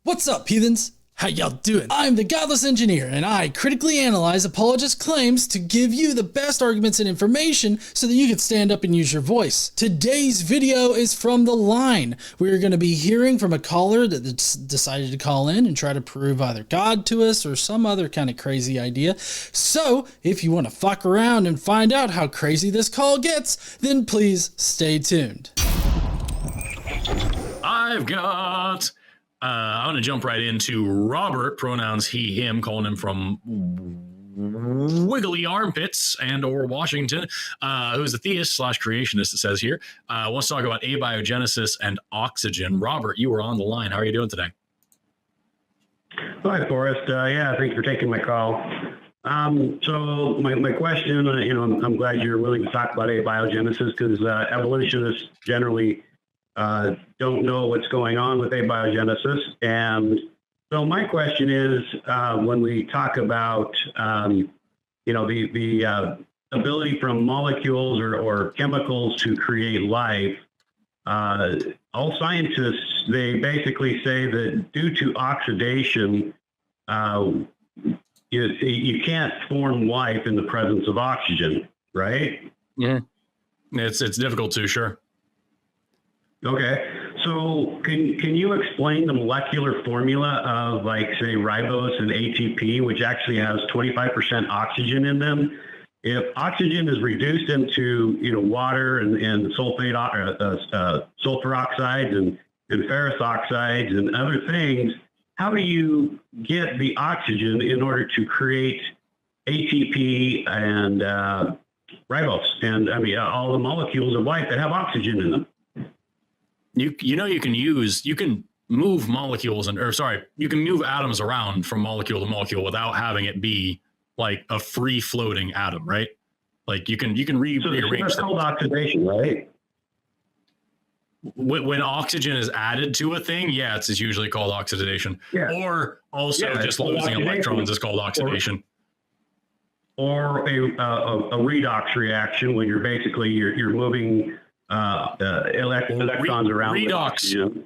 What's up, heathens? How y'all doing? I'm the Godless engineer, and I critically analyze apologists' claims to give you the best arguments and information so that you can stand up and use your voice. Today's video is from the line. We're going to be hearing from a caller that's decided to call in and try to prove either God to us or some other kind of crazy idea. So, if you want to fuck around and find out how crazy this call gets, then please stay tuned. I'm going to jump right into Robert, pronouns he, him, calling him from wiggly armpits and or Washington, who's a theist / creationist, it says here, wants to talk about abiogenesis and oxygen. Robert, you were on the line. How are you doing today? Hi, Forrest. Yeah, thanks for taking my call. So my question, I'm glad you're willing to talk about abiogenesis because evolutionists generally don't know what's going on with abiogenesis. And so my question is, when we talk about, the ability from molecules or chemicals to create life, all scientists, they basically say that due to oxidation, you can't form life in the presence of oxygen, right? Yeah, it's difficult to, sure. Okay, so can you explain the molecular formula of, like, say, ribose and ATP, which actually has 25% oxygen in them? If oxygen is reduced into water and sulfur oxides and ferrous oxides and other things, how do you get the oxygen in order to create ATP and ribose and all the molecules of life that have oxygen in them? You can move molecules you can move atoms around from molecule to molecule without having it be like a free floating atom, right? Like you can rearrange. That's called oxidation, right? When oxygen is added to a thing, yeah, it's usually called oxidation. Yeah. Or also just losing electrons is called oxidation. Or a redox reaction when you're moving electrons around. Redox.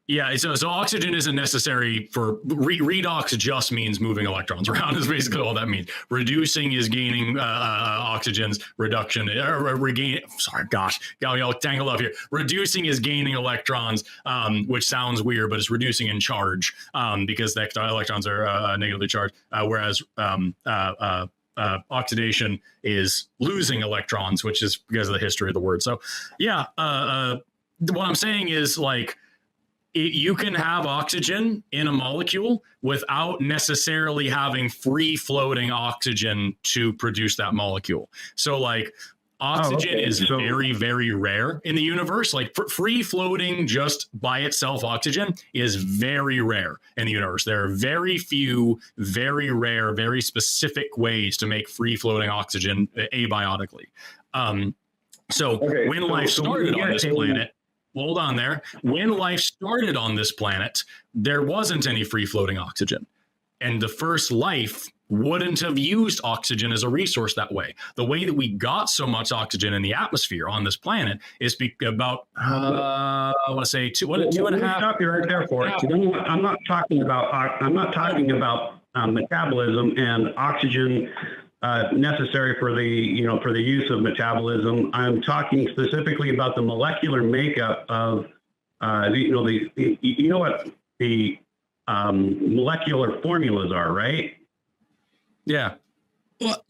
Yeah, so oxygen isn't necessary for redox. Just means moving electrons around is basically all that means. Reducing is gaining oxygens. Reduction regain. Sorry, gosh, got me all tangled up here. Reducing is gaining electrons, which sounds weird, but it's reducing in charge because the electrons are negatively charged, whereas oxidation is losing electrons, which is because of the history of the word. So yeah, what I'm saying is, like, you can have oxygen in a molecule without necessarily having free floating oxygen to produce that molecule. So like oxygen is very, very rare in the universe. Like free floating just by itself, oxygen is very rare in the universe. There are very few, very rare, very specific ways to make free floating oxygen abiotically. When life started on this planet, hold on there. When life started on this planet, there wasn't any free floating oxygen. And the first life wouldn't have used oxygen as a resource that way. The way that we got so much oxygen in the atmosphere on this planet is about, I want to say two and a half. Stop you right there, Forrest. I'm not talking about metabolism and oxygen necessary for the use of metabolism. I'm talking specifically about the molecular makeup of what the molecular formulas are, right? Yeah. Well,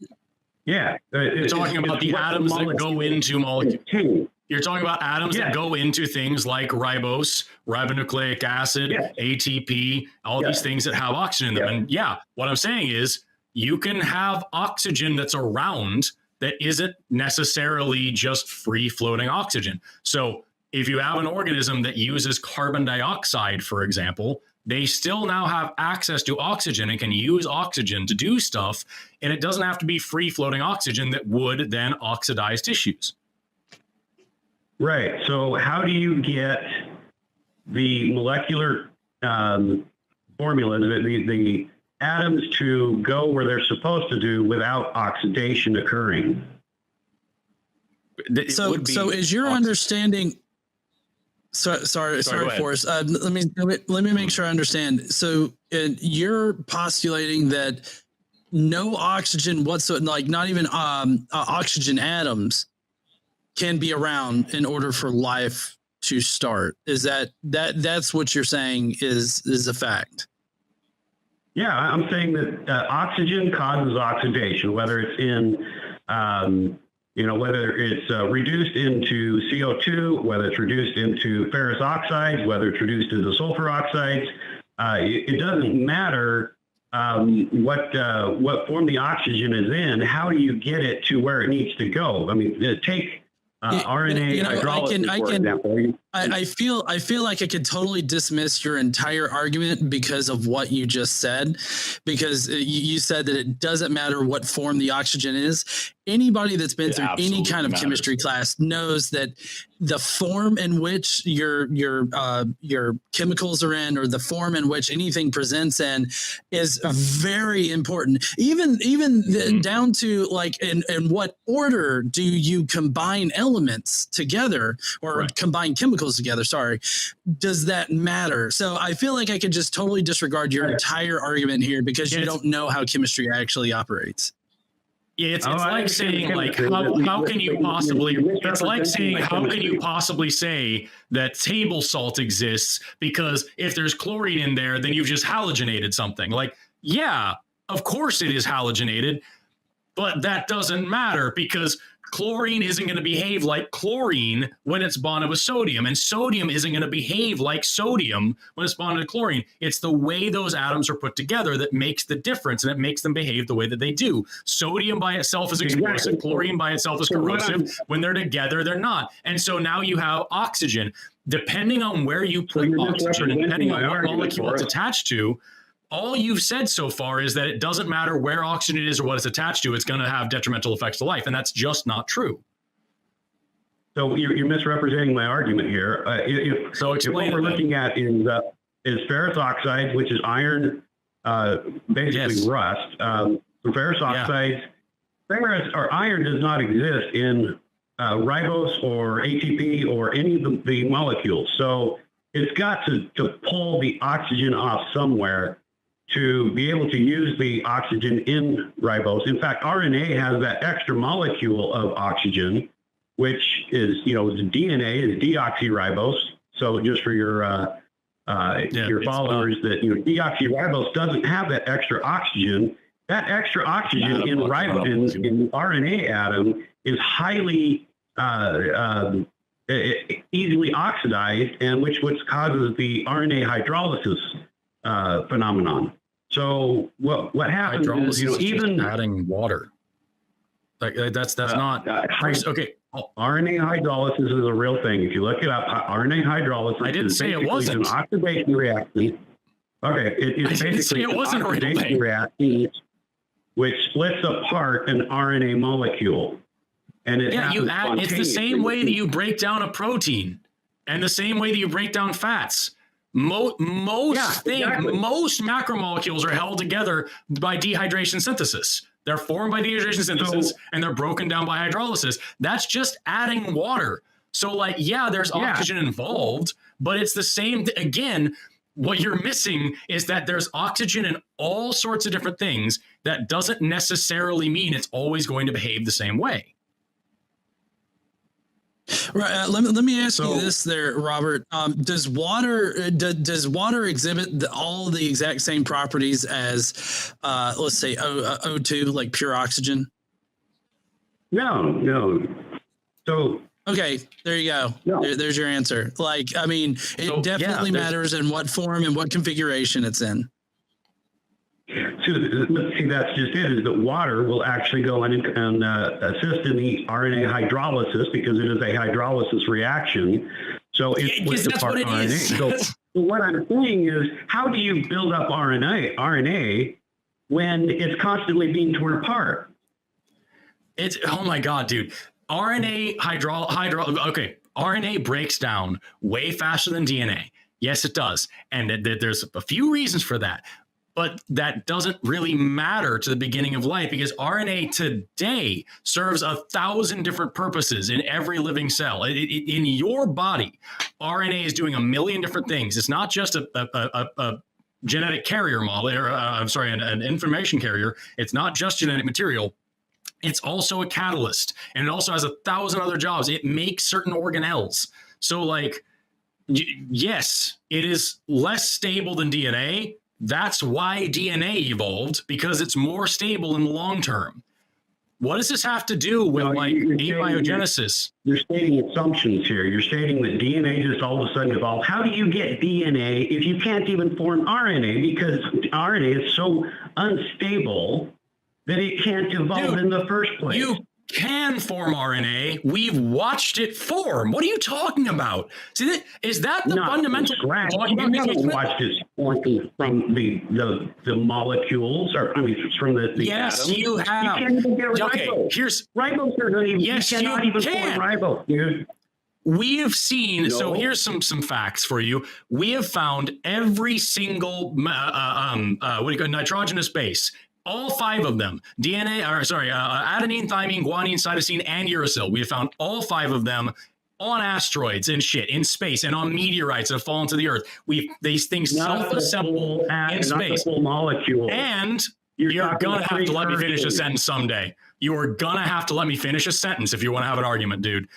yeah. You're talking about the atoms that go into molecules. You're talking about atoms that go into things like ribose, ribonucleic acid, ATP, all these things that have oxygen in them. And what I'm saying is, you can have oxygen that's around that isn't necessarily just free floating oxygen. So if you have an organism that uses carbon dioxide, for example, they still now have access to oxygen and can use oxygen to do stuff. And it doesn't have to be free floating oxygen that would then oxidize tissues. Right. So how do you get the molecular formula, the atoms to go where they're supposed to do without oxidation occurring? So is your understanding Sorry, go ahead. Forrest. Let me make sure I understand. So you're postulating that no oxygen whatsoever, like not even oxygen atoms, can be around in order for life to start. Is that's what you're saying is a fact? Yeah, I'm saying that oxygen causes oxidation, whether it's in, whether it's reduced into CO2, whether it's reduced into ferrous oxides, whether it's reduced into sulfur oxides. It doesn't matter what form the oxygen is in. How do you get it to where it needs to go? I mean, take RNA hydrolysis, for example. I feel like I could totally dismiss your entire argument because of what you just said, because you said that it doesn't matter what form the oxygen is. Anybody that's been through any kind of chemistry class knows that the form in which your chemicals are in, or the form in which anything presents in, is very important. Even down to like in what order do you combine elements together, or combine chemicals together? Sorry, does that matter? So I feel like I could just totally disregard your entire argument here because you don't know how chemistry actually operates. Yeah, it's like saying, like, how can you possibly? It's like saying, how can you possibly say that table salt exists? Because if there's chlorine in there, then you've just halogenated something. Like, yeah, of course it is halogenated, but that doesn't matter because chlorine isn't going to behave like chlorine when it's bonded with sodium, and sodium isn't going to behave like sodium when it's bonded to chlorine. It's the way those atoms are put together that makes the difference, and it makes them behave the way that they do. Sodium by itself is explosive. Chlorine by itself is corrosive. When they're together, they're not. And so now you have oxygen. Depending on where you put oxygen and depending on what molecule it's attached to, all you've said so far is that it doesn't matter where oxygen is or what it's attached to, it's going to have detrimental effects to life. And that's just not true. So you're misrepresenting my argument here. If what we're looking at is ferrous oxide, which is iron, basically rust. Ferrous oxides, ferrous or iron does not exist in ribose or ATP or any of the molecules. So it's got to pull the oxygen off somewhere to be able to use the oxygen in ribose. In fact, RNA has that extra molecule of oxygen, which is, the DNA is deoxyribose. So just for your followers, that deoxyribose doesn't have that extra oxygen. That extra oxygen in ribose in RNA atom is highly easily oxidized, and which causes the RNA hydrolysis phenomenon. So what happens is, even adding water, like that's not okay. RNA hydrolysis is a real thing. If you look it up, RNA hydrolysis. I didn't say it wasn't an oxidation reaction. Okay, it's basically an oxidation reaction which splits apart an RNA molecule. And it's the same way that you break down a protein, and the same way that you break down fats. Most macromolecules are held together by dehydration synthesis. They're formed by dehydration synthesis, and they're broken down by hydrolysis. That's just adding water. So, there's oxygen involved, but it's the same. Again, what you're missing is that there's oxygen in all sorts of different things. That doesn't necessarily mean it's always going to behave the same way. Right. Let me ask you this, there, Robert. Does water exhibit all the exact same properties as, let's say, O2, like pure oxygen? No. So okay, there you go. No. There's your answer. It definitely matters in what form and what configuration it's in. See, that's just it, is that water will actually go in and assist in the RNA hydrolysis, because it is a hydrolysis reaction. So it splits apart RNA. So what I'm saying is, how do you build up RNA when it's constantly being torn apart? Oh my God, dude. RNA RNA breaks down way faster than DNA. Yes, it does. And there's a few reasons for that. But that doesn't really matter to the beginning of life, because RNA today serves 1,000 different purposes in every living cell. In your body, RNA is doing a million different things. It's not just a genetic carrier model, or an information carrier. It's not just genetic material. It's also a catalyst, and it also has 1,000 other jobs. It makes certain organelles. So, like, yes, it is less stable than DNA. That's why DNA evolved, because it's more stable in the long term. What does this have to do with abiogenesis? You're stating assumptions here. You're stating that DNA just all of a sudden evolved. How do you get DNA if you can't even form RNA? Because RNA is so unstable that it can't evolve in the first place. You can form RNA. We've watched it form. What are you talking about? See, is that the fundamental? You haven't watched it form from the molecules, or I mean, from the yes, atoms. You have. You can't even get okay, ribose. here's ribose. Yes, you cannot even form ribose, dude. We have seen, so here's some facts for you. We have found every single nitrogenous base. All 5 of them, adenine, thymine, guanine, cytosine, and uracil. We have found all 5 of them on asteroids and shit, in space, and on meteorites that have fallen to the Earth. These things self-assemble in space. Molecule. And you're going to have to let me finish a sentence someday. You are going to have to let me finish a sentence if you want to have an argument, dude.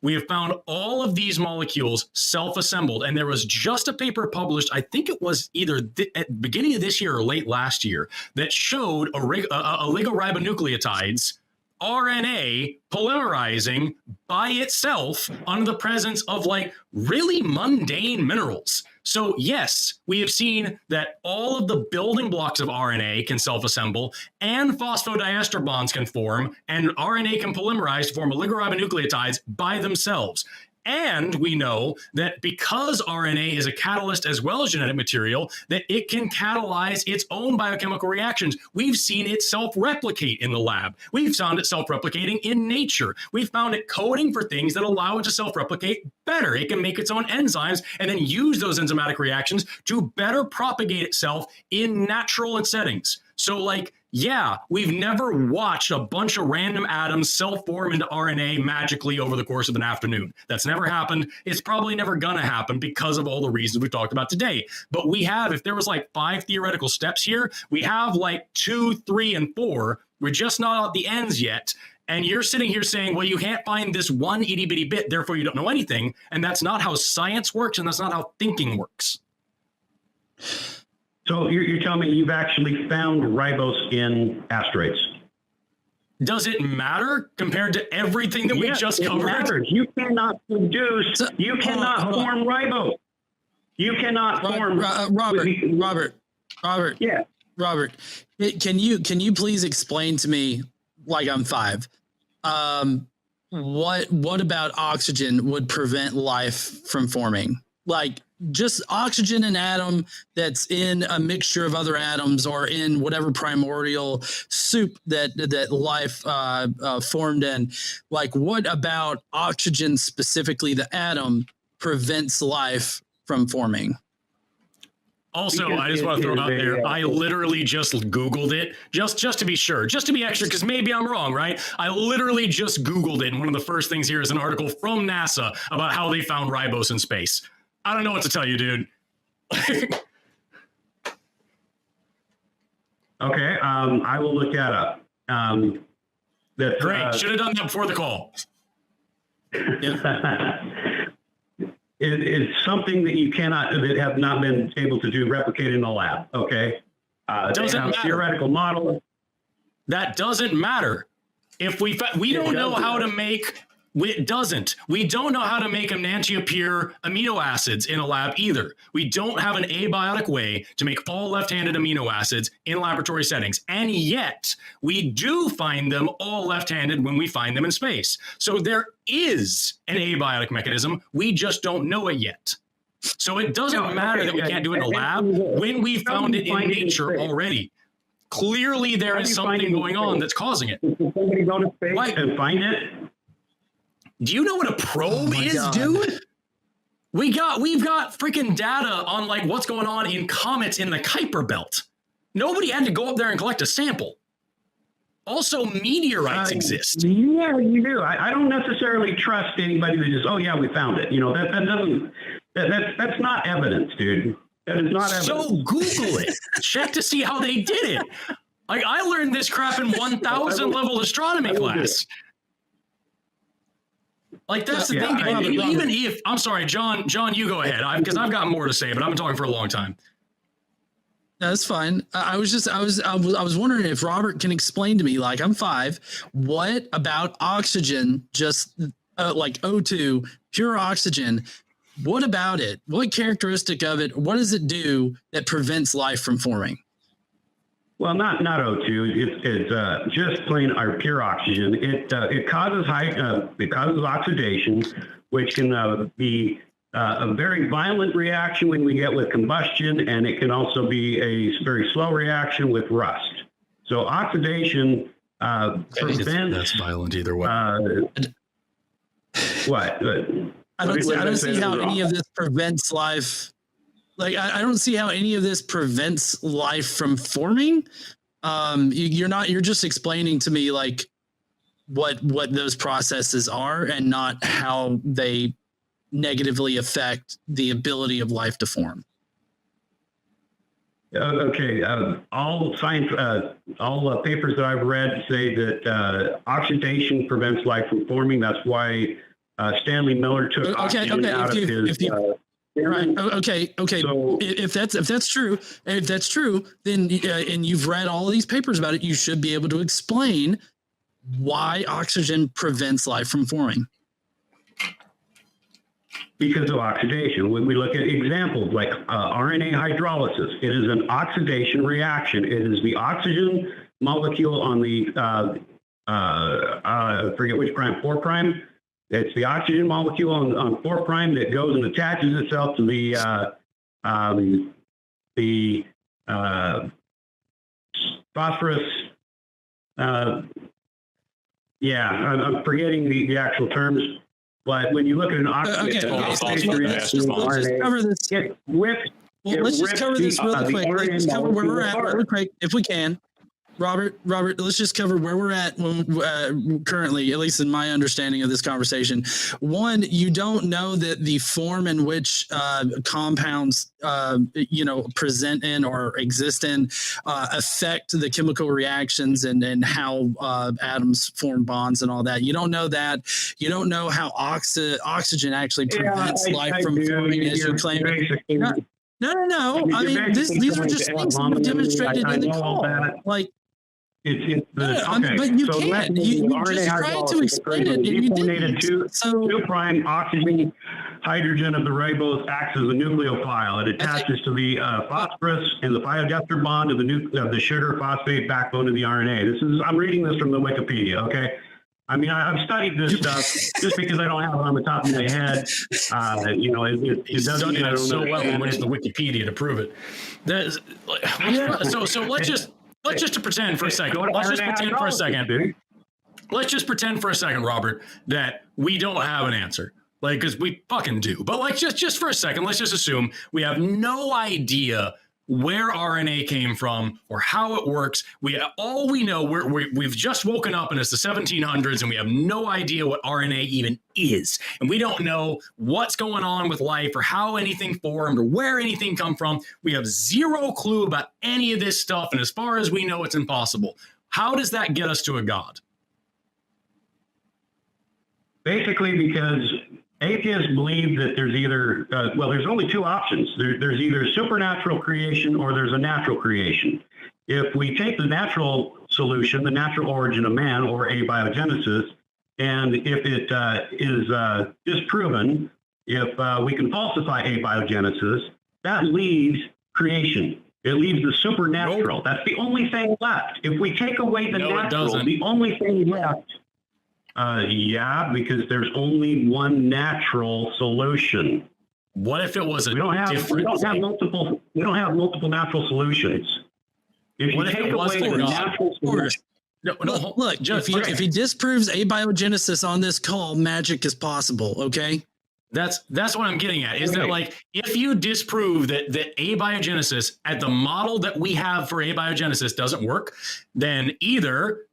We have found all of these molecules self-assembled, and there was just a paper published, I think it was either at the beginning of this year or late last year, that showed oligoribonucleotides, RNA polymerizing by itself under the presence of like really mundane minerals. So yes, we have seen that all of the building blocks of RNA can self-assemble, and phosphodiester bonds can form, and RNA can polymerize to form oligoribonucleotides by themselves. And we know that because RNA is a catalyst as well as genetic material, that it can catalyze its own biochemical reactions. We've seen it self-replicate in the lab. We've found it self-replicating in nature. We've found it coding for things that allow it to self-replicate better. It can make its own enzymes and then use those enzymatic reactions to better propagate itself in natural settings. So like, yeah, we've never watched a bunch of random atoms self-form into RNA magically over the course of an afternoon. That's never happened. It's probably never going to happen because of all the reasons we've talked about today. But we have, if there was like 5 theoretical steps here, we have like 2, 3, and 4. We're just not at the ends yet. And you're sitting here saying, well, you can't find this one itty bitty bit, therefore you don't know anything. And that's not how science works, and that's not how thinking works. So you're telling me you've actually found ribose in asteroids? Does it matter compared to everything that we just covered? It matters. You cannot produce. You cannot form ribose. You cannot form. Robert. Yeah. Robert, can you please explain to me, like I'm 5, what about oxygen would prevent life from forming? Like, just oxygen, an atom that's in a mixture of other atoms or in whatever primordial soup that life formed in. Like, what about oxygen, specifically the atom, prevents life from forming? Also, I just want to throw out there, I literally just Googled it, just to be sure, just to be extra, because maybe I'm wrong, right? I literally just Googled it, and one of the first things here is an article from NASA about how they found ribose in space. I don't know what to tell you, dude. Okay, I will look that up. Great, should have done that before the call. It's something that that have not been able to replicate in the lab. Okay, doesn't matter. Theoretical model. That doesn't matter. If we don't know how to make. It doesn't. We don't know how to make enantiomer amino acids in a lab either. We don't have an abiotic way to make all left-handed amino acids in laboratory settings. And yet, we do find them all left-handed when we find them in space. So there is an abiotic mechanism. We just don't know it yet. So it doesn't matter that we can't do it in a lab when we found it in nature already. Clearly, there is something going on that's causing it. Can somebody go to space and find it? Do you know what a probe is, dude? We've got freaking data on like what's going on in comets in the Kuiper belt. Nobody had to go up there and collect a sample. Also, meteorites exist. Yeah, you do. I don't necessarily trust anybody that just, oh yeah, we found it. You know, that's not evidence, dude. That is not evidence. So Google it. Check to see how they did it. Like, I learned this crap in 1000 level astronomy class. Like, that's the thing. Even if, I'm sorry, John, you go ahead, because I've got more to say, but I've been talking for a long time. That's fine. I was wondering if Robert can explain to me, like, I'm 5, what about oxygen, just like O2, pure oxygen, what about it? What characteristic of it, what does it do that prevents life from forming? Well, not O2. It's just plain or pure oxygen. It causes oxidation, which can be a very violent reaction when we get with combustion, and it can also be a very slow reaction with rust. So oxidation prevents. That's violent either way. What? I don't see how any of this prevents life. Like, I don't see how any of this prevents life from forming. You're just explaining to me, like, what those processes are and not how they negatively affect the ability of life to form. Okay. All science, all papers that I've read say that oxidation prevents life from forming. That's why Stanley Miller took oxygen out of his. Right. Okay. So, if that's true, then and you've read all of these papers about it, you should be able to explain why oxygen prevents life from forming. Because of oxidation. When we look at examples like RNA hydrolysis, it is an oxidation reaction. It is the oxygen molecule on the I forget which prime, 4 prime. It's the oxygen molecule on 4 prime that goes and attaches itself to the phosphorus. I'm forgetting the actual terms. But when you look at an oxidation reaction, let's cover this. Let's just cover this really quick. Let's cover where we're at really quick, if we can. Robert, let's just cover where we're at currently, at least in my understanding of this conversation. One, you don't know that the form in which compounds, present in or exist in affect the chemical reactions and how atoms form bonds and all that. You don't know that. You don't know how oxygen actually prevents life from forming, as you claim. No. I mean, these are just things that were demonstrated in the call. Like, but you so can't. You just tried to explain it, and you didn't. 2' oxygen hydrogen of the ribose acts as a nucleophile. It attaches to the phosphorus and the pioester bond of the sugar phosphate backbone of the RNA. I'm reading this from the Wikipedia. Okay. I mean, I've studied this stuff just because I don't have it on the top of my head. It doesn't mean I don't so know. Well, we went to the Wikipedia to prove it. So let's just pretend for a second. Let's just pretend for a second, Robert, that we don't have an answer. Like, because we fucking do. But like, just for a second, let's just assume we have no idea where RNA came from or how it works. All we know, we've just woken up and it's the 1700s and we have no idea what RNA even is. And we don't know what's going on with life or how anything formed or where anything come from. We have zero clue about any of this stuff. And as far as we know, it's impossible. How does that get us to a God? Basically, because atheists believe that there's either, there's only 2 options. There's either supernatural creation or there's a natural creation. If we take the natural solution, the natural origin of man, or abiogenesis, and if it is disproven, if we can falsify abiogenesis, that leaves creation. It leaves the supernatural. Nope. That's the only thing left. If we take away the natural, the only thing left. Because there's only one natural solution. What if it was a different? We don't have multiple natural solutions. If you take away the natural solution. Look, if he disproves abiogenesis on this call, magic is possible. Okay. That's what I'm getting at, is Okay. that like, if you disprove that abiogenesis at the model that we have for abiogenesis doesn't work, then either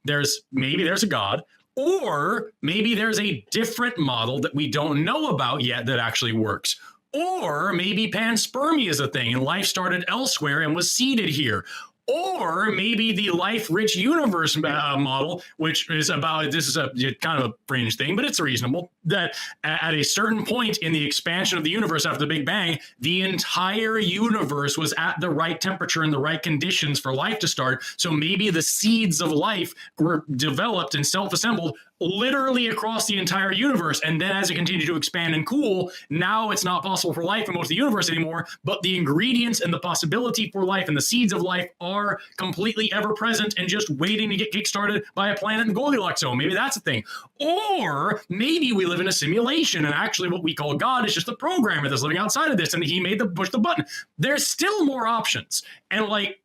maybe there's a God, or maybe there's a different model that we don't know about yet that actually works. Or maybe panspermia is a thing and life started elsewhere and was seeded here. Or maybe the life-rich universe model, which is about, this is a kind of a fringe thing, but it's reasonable, that at a certain point in the expansion of the universe after the Big Bang, the entire universe was at the right temperature and the right conditions for life to start. So maybe the seeds of life were developed and self-assembled literally across the entire universe. And then as it continued to expand and cool, now it's not possible for life in most of the universe anymore, but the ingredients and the possibility for life and the seeds of life are completely ever present and just waiting to get kickstarted by a planet in the Goldilocks zone. Maybe that's a thing. Or maybe we live in a simulation and actually what we call God is just a programmer that's living outside of this and he made push the button. There's still more options. And like,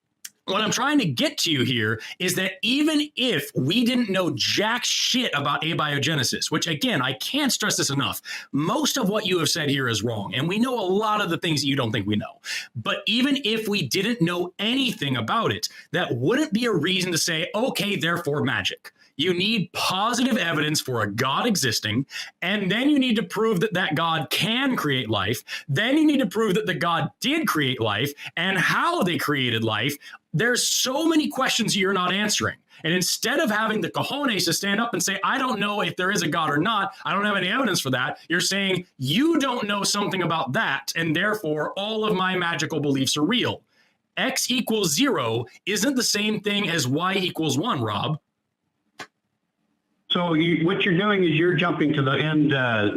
what I'm trying to get to you here is that even if we didn't know jack shit about abiogenesis, which again, I can't stress this enough, most of what you have said here is wrong. And we know a lot of the things that you don't think we know. But even if we didn't know anything about it, that wouldn't be a reason to say, okay, therefore magic. You need positive evidence for a God existing, and then you need to prove that that God can create life. Then you need to prove that the God did create life and how they created life. There's so many questions you're not answering. And instead of having the cojones to stand up and say, I don't know if there is a God or not, I don't have any evidence for that, you're saying you don't know something about that, and therefore all of my magical beliefs are real. X equals 0 isn't the same thing as Y equals 1, Rob. So what you're doing is you're jumping to the end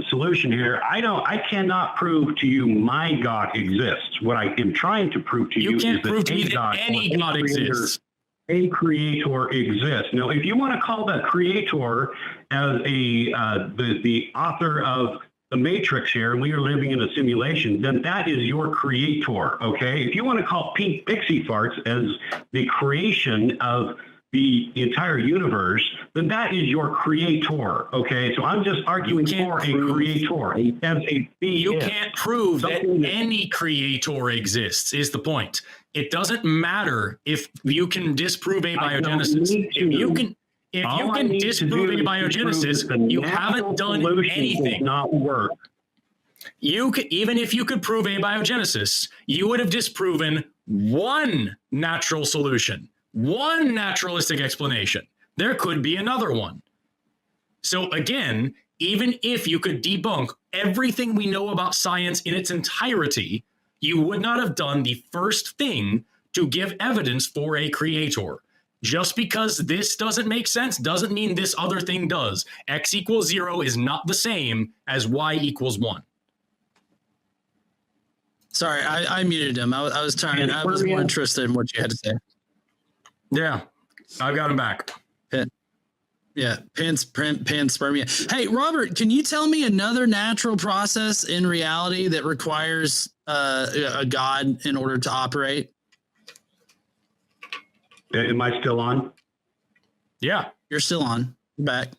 solution here. I cannot prove to you my God exists. What I am trying to prove to you is can't prove that to me that any God exists. A creator exists. Now, if you want to call that creator as the author of the Matrix here, and we are living in a simulation, then that is your creator. Okay. If you want to call pink pixie farts as the creation of the entire universe, then that is your creator. Okay, so I'm just arguing for a creator as a being. You can't prove that any creator exists, is the point. It doesn't matter if you can disprove abiogenesis. If you can disprove abiogenesis, you haven't done anything. Not work. Even if you could prove abiogenesis, you would have disproven one natural solution. One naturalistic explanation. There could be another one. So again, even if you could debunk everything we know about science in its entirety, you would not have done the first thing to give evidence for a creator. Just because this doesn't make sense doesn't mean this other thing does. X equals 0 is not the same as Y equals 1. Sorry, I muted him. I was more interested in what you had to say. Yeah, I've got him back. Panspermia. Hey, Robert, can you tell me another natural process in reality that requires a God in order to operate? Am I still on? Yeah. You're still on. You're back.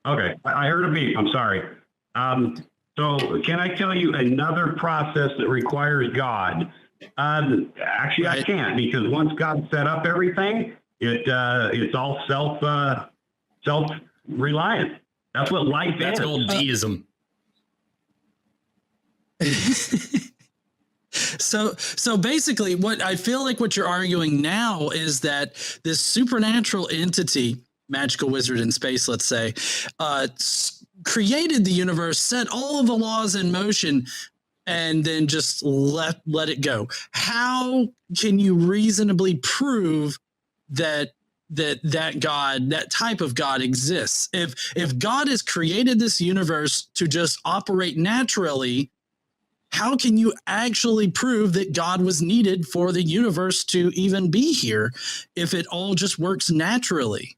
Okay, I heard a beep. I'm sorry. So can I tell you another process that requires God? Actually, I can't, because once God set up everything, it's all self-reliant. That's what life is. That's called deism. So basically, what I feel like what you're arguing now is that this supernatural entity, magical wizard in space, let's say, created the universe, set all of the laws in motion, and then just let it go. How can you reasonably prove that God, that type of God exists? If God has created this universe to just operate naturally, how can you actually prove that God was needed for the universe to even be here if it all just works naturally?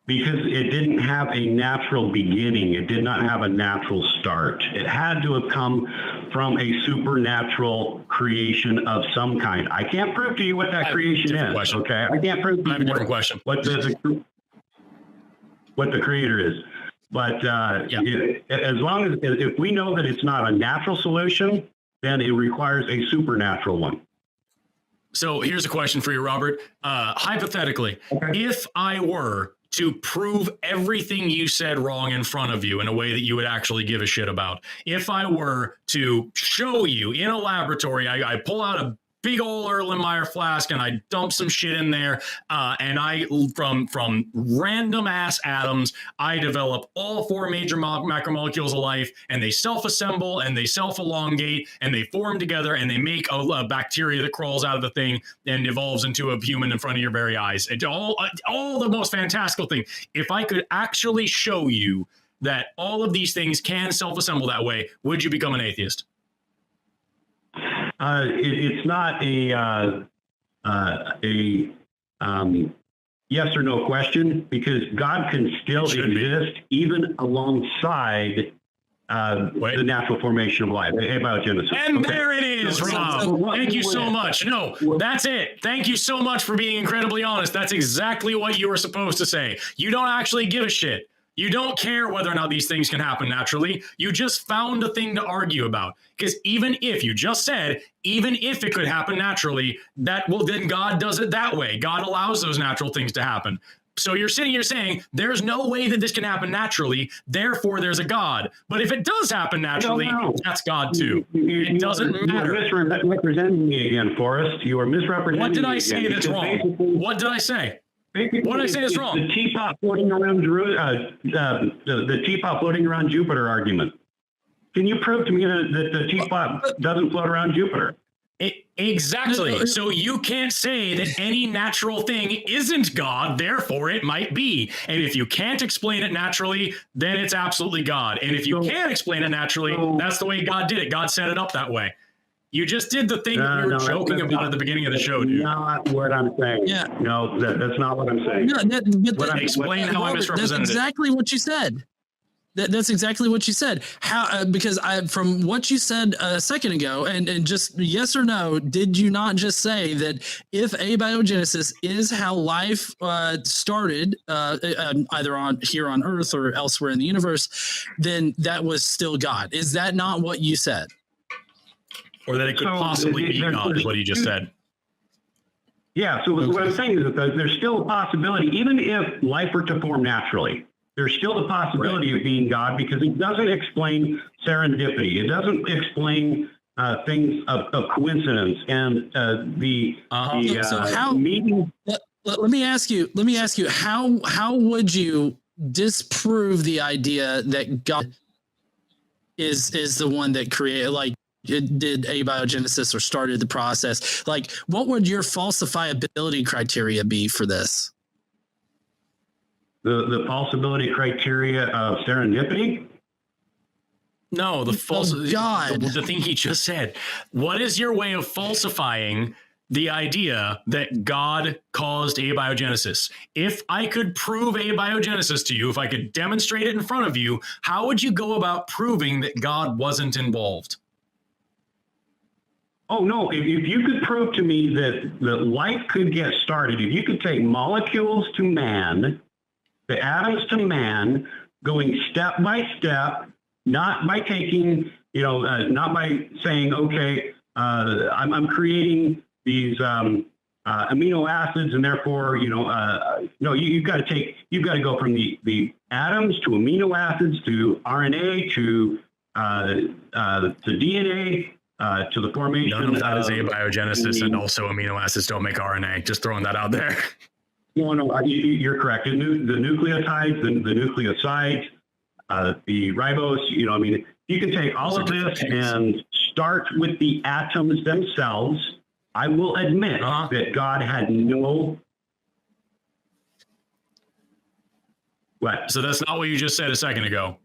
Because it didn't have a natural beginning. It did not have a natural start. It had to have come from a supernatural creation of some kind. I can't prove to you what that creation is. Question. Okay, I can't prove to you question. what the creator is. But as long as if we know that it's not a natural solution, then it requires a supernatural one. So here's a question for you, Robert. Hypothetically, if I were to prove everything you said wrong in front of you in a way that you would actually give a shit about, if I were to show you in a laboratory, I pull out a big old Erlenmeyer flask and I dump some shit in there, and I from random ass atoms I develop all four major macromolecules of life, and they self-assemble and they self-elongate and they form together and they make a bacteria that crawls out of the thing and evolves into a human in front of your very eyes. It's all the most fantastical thing. If I could actually show you that all of these things can self-assemble that way, would you become an atheist? It's not a yes or no question, because God can still exist even alongside the natural formation of life, abiogenesis. And there it is, Rob. Thank you so much. No, that's it. Thank you so much for being incredibly honest. That's exactly what you were supposed to say. You don't actually give a shit. You don't care whether or not these things can happen naturally. You just found a thing to argue about. Because even if you just said, even if it could happen naturally, then God does it that way. God allows those natural things to happen. So you're sitting here saying there's no way that this can happen naturally, therefore there's a God. But if it does happen naturally, that's God too. It doesn't matter. You're misrepresenting me again, Forrest. You are misrepresenting me. What did I say that's wrong? What did I say? What did I say is wrong? The teapot floating around the teapot floating around Jupiter argument. Can you prove to me that the teapot doesn't float around Jupiter? Exactly. So you can't say that any natural thing isn't God, therefore it might be. And if you can't explain it naturally, then it's absolutely God. And if you can explain it naturally, that's the way God did it. God set it up that way. You just did the thing that we were joking about at the beginning of the show, dude. Not what I'm saying. Yeah. No, that's not what I'm saying. No, explain how I misrepresented That's exactly what you said. That's exactly what you said. How? Because from what you said a second ago, and just yes or no, did you not just say that if abiogenesis is how life started, either here on Earth or elsewhere in the universe, then that was still God? Is that not what you said? Or that it could possibly be God, is what he just said. Yeah, so what I'm saying is that there's still a possibility, even if life were to form naturally, there's still the possibility of being God, because it doesn't explain serendipity. It doesn't explain things of coincidence and so how, meeting. Let me ask you, how would you disprove the idea that God is the one that created, like, it did abiogenesis or started the process? Like, what would your falsifiability criteria be for this? The falsibility criteria of serendipity? No, the thing he just said. What is your way of falsifying the idea that God caused abiogenesis? If I could prove abiogenesis to you, if I could demonstrate it in front of you, how would you go about proving that God wasn't involved? Oh, no. If you could prove to me that life could get started, if you could take molecules to man, the atoms to man, going step by step, not by taking, not by saying, okay, I'm creating these amino acids, and therefore, no, you've got to go from the atoms to amino acids to RNA to DNA. To the formation. None of that is abiogenesis, and also amino acids don't make RNA. Just throwing that out there. No, you're correct. The nucleotides, the nucleosides, the ribose. You can take all of this and start with the atoms themselves. I will admit that God had no. What? So that's not what you just said a second ago.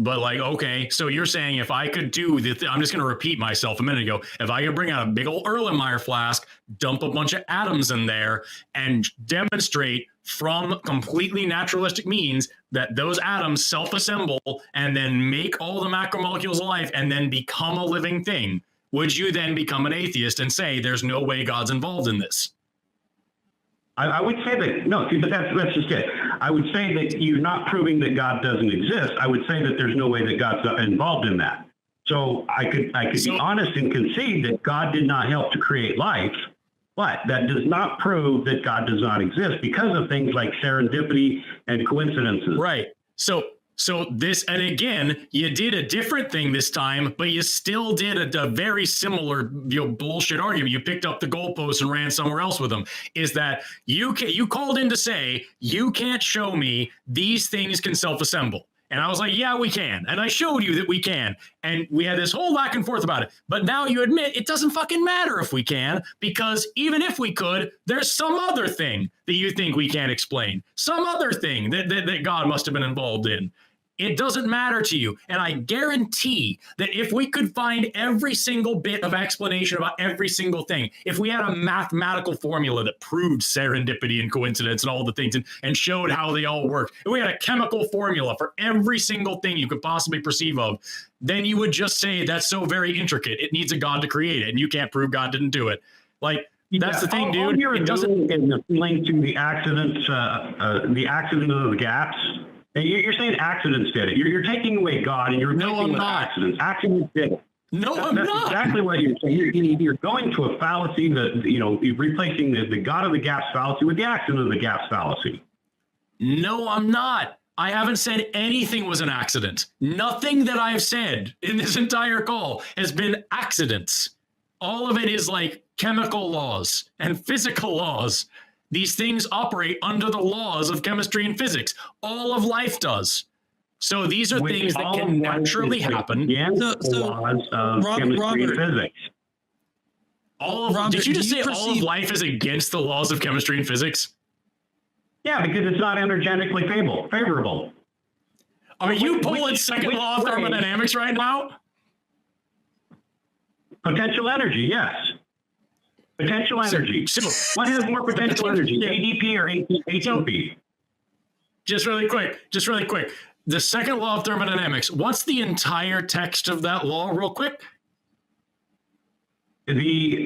But okay, so you're saying if I could do I'm just going to repeat myself a minute ago. If I could bring out a big old Erlenmeyer flask, dump a bunch of atoms in there, and demonstrate from completely naturalistic means that those atoms self-assemble and then make all the macromolecules of life and then become a living thing, would you then become an atheist and say there's no way God's involved in this? I would say that, no, see, but that's just it. I would say that you're not proving that God doesn't exist. I would say that there's no way that God's involved in that. So I could be honest and concede that God did not help to create life, but that does not prove that God does not exist because of things like serendipity and coincidences. Right. So this, and again, you did a different thing this time, but you still did a very similar bullshit argument. You picked up the goalposts and ran somewhere else with them. Is that you called in to say you can't show me these things can self-assemble. And I was like, yeah, we can. And I showed you that we can. And we had this whole back and forth about it. But now you admit it doesn't fucking matter if we can, because even if we could, there's some other thing that you think we can't explain. Some other thing that God must have been involved in. It doesn't matter to you. And I guarantee that if we could find every single bit of explanation about every single thing, if we had a mathematical formula that proved serendipity and coincidence and all the things and showed how they all work, if we had a chemical formula for every single thing you could possibly perceive of, then you would just say that's so very intricate. It needs a God to create it, and you can't prove God didn't do it. Like, that's the thing, dude. All you're it doesn't doing is linked to the accident of the gaps. You're saying accidents did it. You're taking away God and you're replacing with accidents. Accidents did it. No, I'm That's not. exactly what you're saying. You're going to a fallacy that, you're replacing the God of the gaps fallacy with the accident of the gaps fallacy. No, I'm not. I haven't said anything was an accident. Nothing that I've said in this entire call has been accidents. All of it is like chemical laws and physical laws. These things operate under the laws of chemistry and physics. All of life does. So these are things that can naturally happen. The laws of chemistry and physics. Did you just say all of life is against the laws of chemistry and physics? Yeah, because it's not energetically favorable. Are you pulling second law of thermodynamics right now? Potential energy, yes. Potential energy. What has more potential energy, ADP or ATP? Just really quick. The second law of thermodynamics, what's the entire text of that law, real quick? The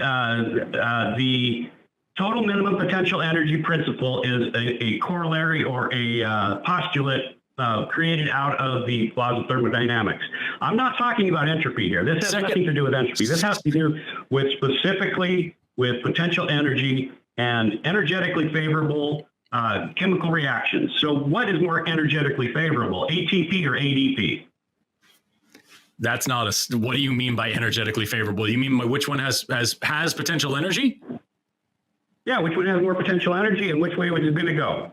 total minimum potential energy principle is a corollary or a postulate created out of the laws of thermodynamics. I'm not talking about entropy here. This has nothing to do with entropy. This has to do with specifically with potential energy and energetically favorable chemical reactions. So what is more energetically favorable, ATP or ADP? That's not what do you mean by energetically favorable? You mean which one has potential energy? Yeah, which one has more potential energy and which way is it going to go?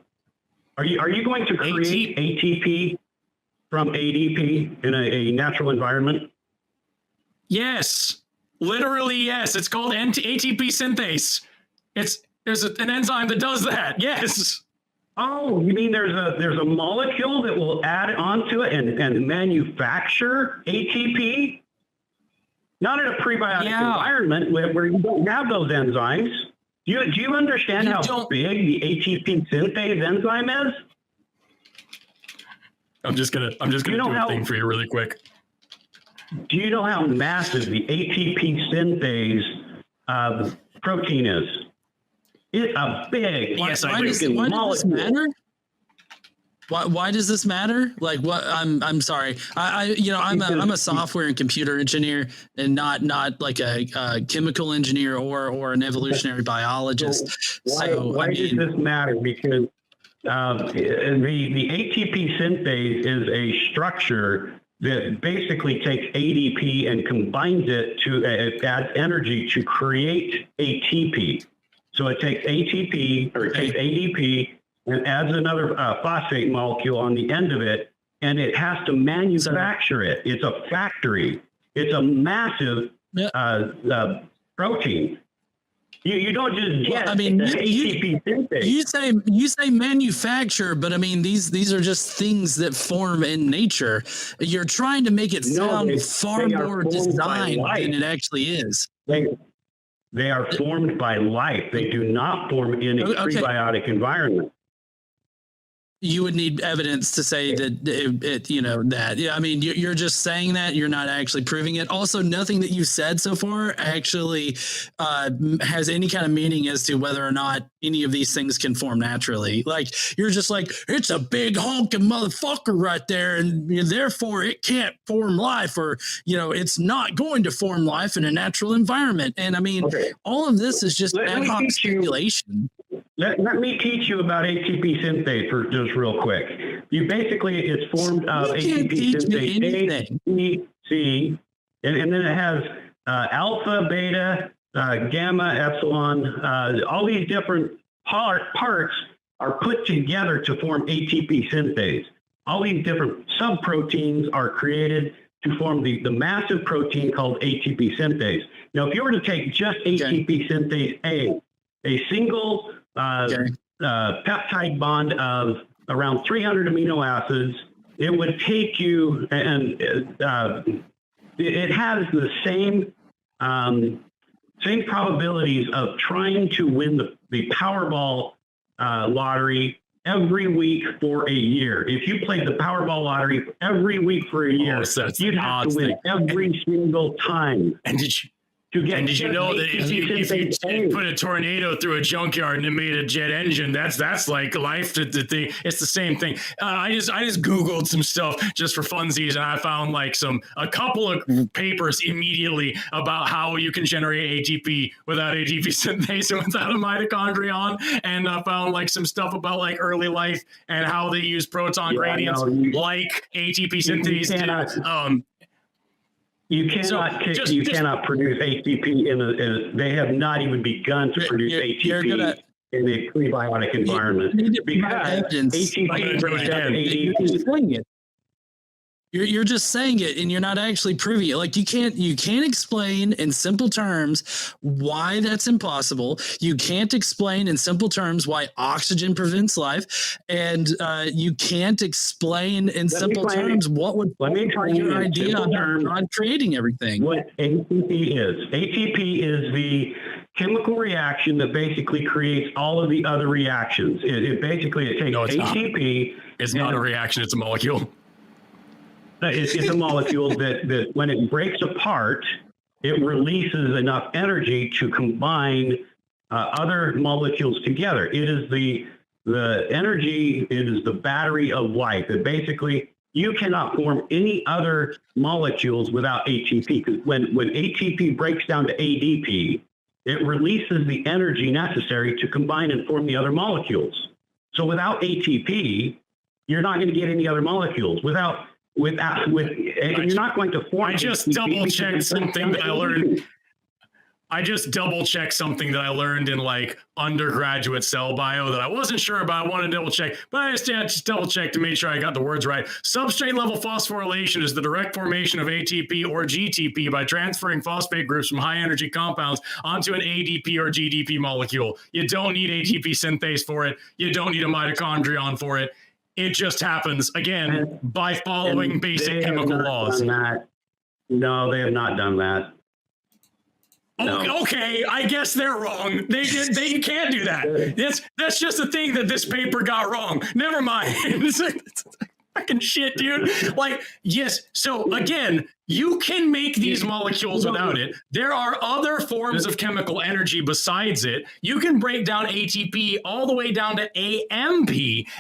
Are you going to create ATP from ADP in a natural environment? Yes. Literally, yes. It's called ATP synthase. There's an enzyme that does that. Yes. Oh, you mean there's a molecule that will add onto it and manufacture ATP? Not in a prebiotic environment where you don't have those enzymes. Do you understand how big the ATP synthase enzyme is? I'm just gonna do a thing for you really quick. Do you know how massive the ATP synthase protein is? It's a big. Yes, I do. Why does this matter? Why does this matter? Like what? I'm sorry. I'm a software and computer engineer, and not like a chemical engineer or an evolutionary biologist. Why does this matter? Because the ATP synthase is a structure that basically takes ADP and combines it to adds energy to create ATP. So it takes ATP or it takes ADP and adds another phosphate molecule on the end of it, and it has to manufacture it. It's a factory. It's a massive protein. You don't just get ATP synthase. You say manufacture, but I mean these are just things that form in nature. You're trying to make it sound far more designed than it actually is. They are formed by life. They do not form in a prebiotic environment. You would need evidence to say that yeah, I mean, you're just saying that, you're not actually proving it. Also, nothing that you said so far actually has any kind of meaning as to whether or not any of these things can form naturally. Like, you're just like, it's a big honking motherfucker right there, and therefore it can't form life, or it's not going to form life in a natural environment. And I mean, all of this is just ad hoc speculation. Let me teach you about ATP synthase for just real quick. It's formed of ATP synthase A, B, C, and then it has alpha, beta, gamma, epsilon. All these different parts are put together to form ATP synthase. All these different subproteins are created to form the massive protein called ATP synthase. Now, if you were to take just ATP synthase a single peptide bond of around 300 amino acids, it would take you, and it has the same probabilities of trying to win the Powerball lottery every week for a year. If you played the Powerball lottery every week for a year, you'd have to win every single time. And did you know that if you put a tornado through a junkyard and it made a jet engine, that's like life to the thing. It's the same thing. I just Googled some stuff just for funsies, and I found like a couple of papers immediately about how you can generate ATP without ATP synthase and without a mitochondrion, and I found like some stuff about like early life and how they use proton gradients like ATP synthase. You cannot produce ATP they have not even begun to produce ATP in a prebiotic environment. You're just saying it, and you're not actually proving it. Like, you can't explain in simple terms why that's impossible. You can't explain in simple terms why oxygen prevents life, and you can't explain in simple terms what would your idea on creating everything. What ATP is? ATP is the chemical reaction that basically creates all of the other reactions. It takes ATP. It's not a reaction; it's a molecule. It's a molecule that when it breaks apart, it releases enough energy to combine other molecules together. It is the energy, it is the battery of life. That basically, you cannot form any other molecules without ATP, because when ATP breaks down to ADP, it releases the energy necessary to combine and form the other molecules. So without ATP, you're not going to get any other molecules. And you're not going to form. I just double checked something that I learned. In like undergraduate cell bio that I wasn't sure about. I wanted to double check, but I just double checked to make sure I got the words right. Substrate level phosphorylation is the direct formation of ATP or GTP by transferring phosphate groups from high energy compounds onto an ADP or GDP molecule. You don't need ATP synthase for it. You don't need a mitochondrion for it. It just happens, again, by following basic chemical laws. No, they have not done that. No. Okay, I guess they're wrong. You can't do that. That's just a thing that this paper got wrong. Never mind. It's fucking shit, dude. Like, yes. So again, you can make these molecules without it. There are other forms of chemical energy besides it. You can break down ATP all the way down to AMP,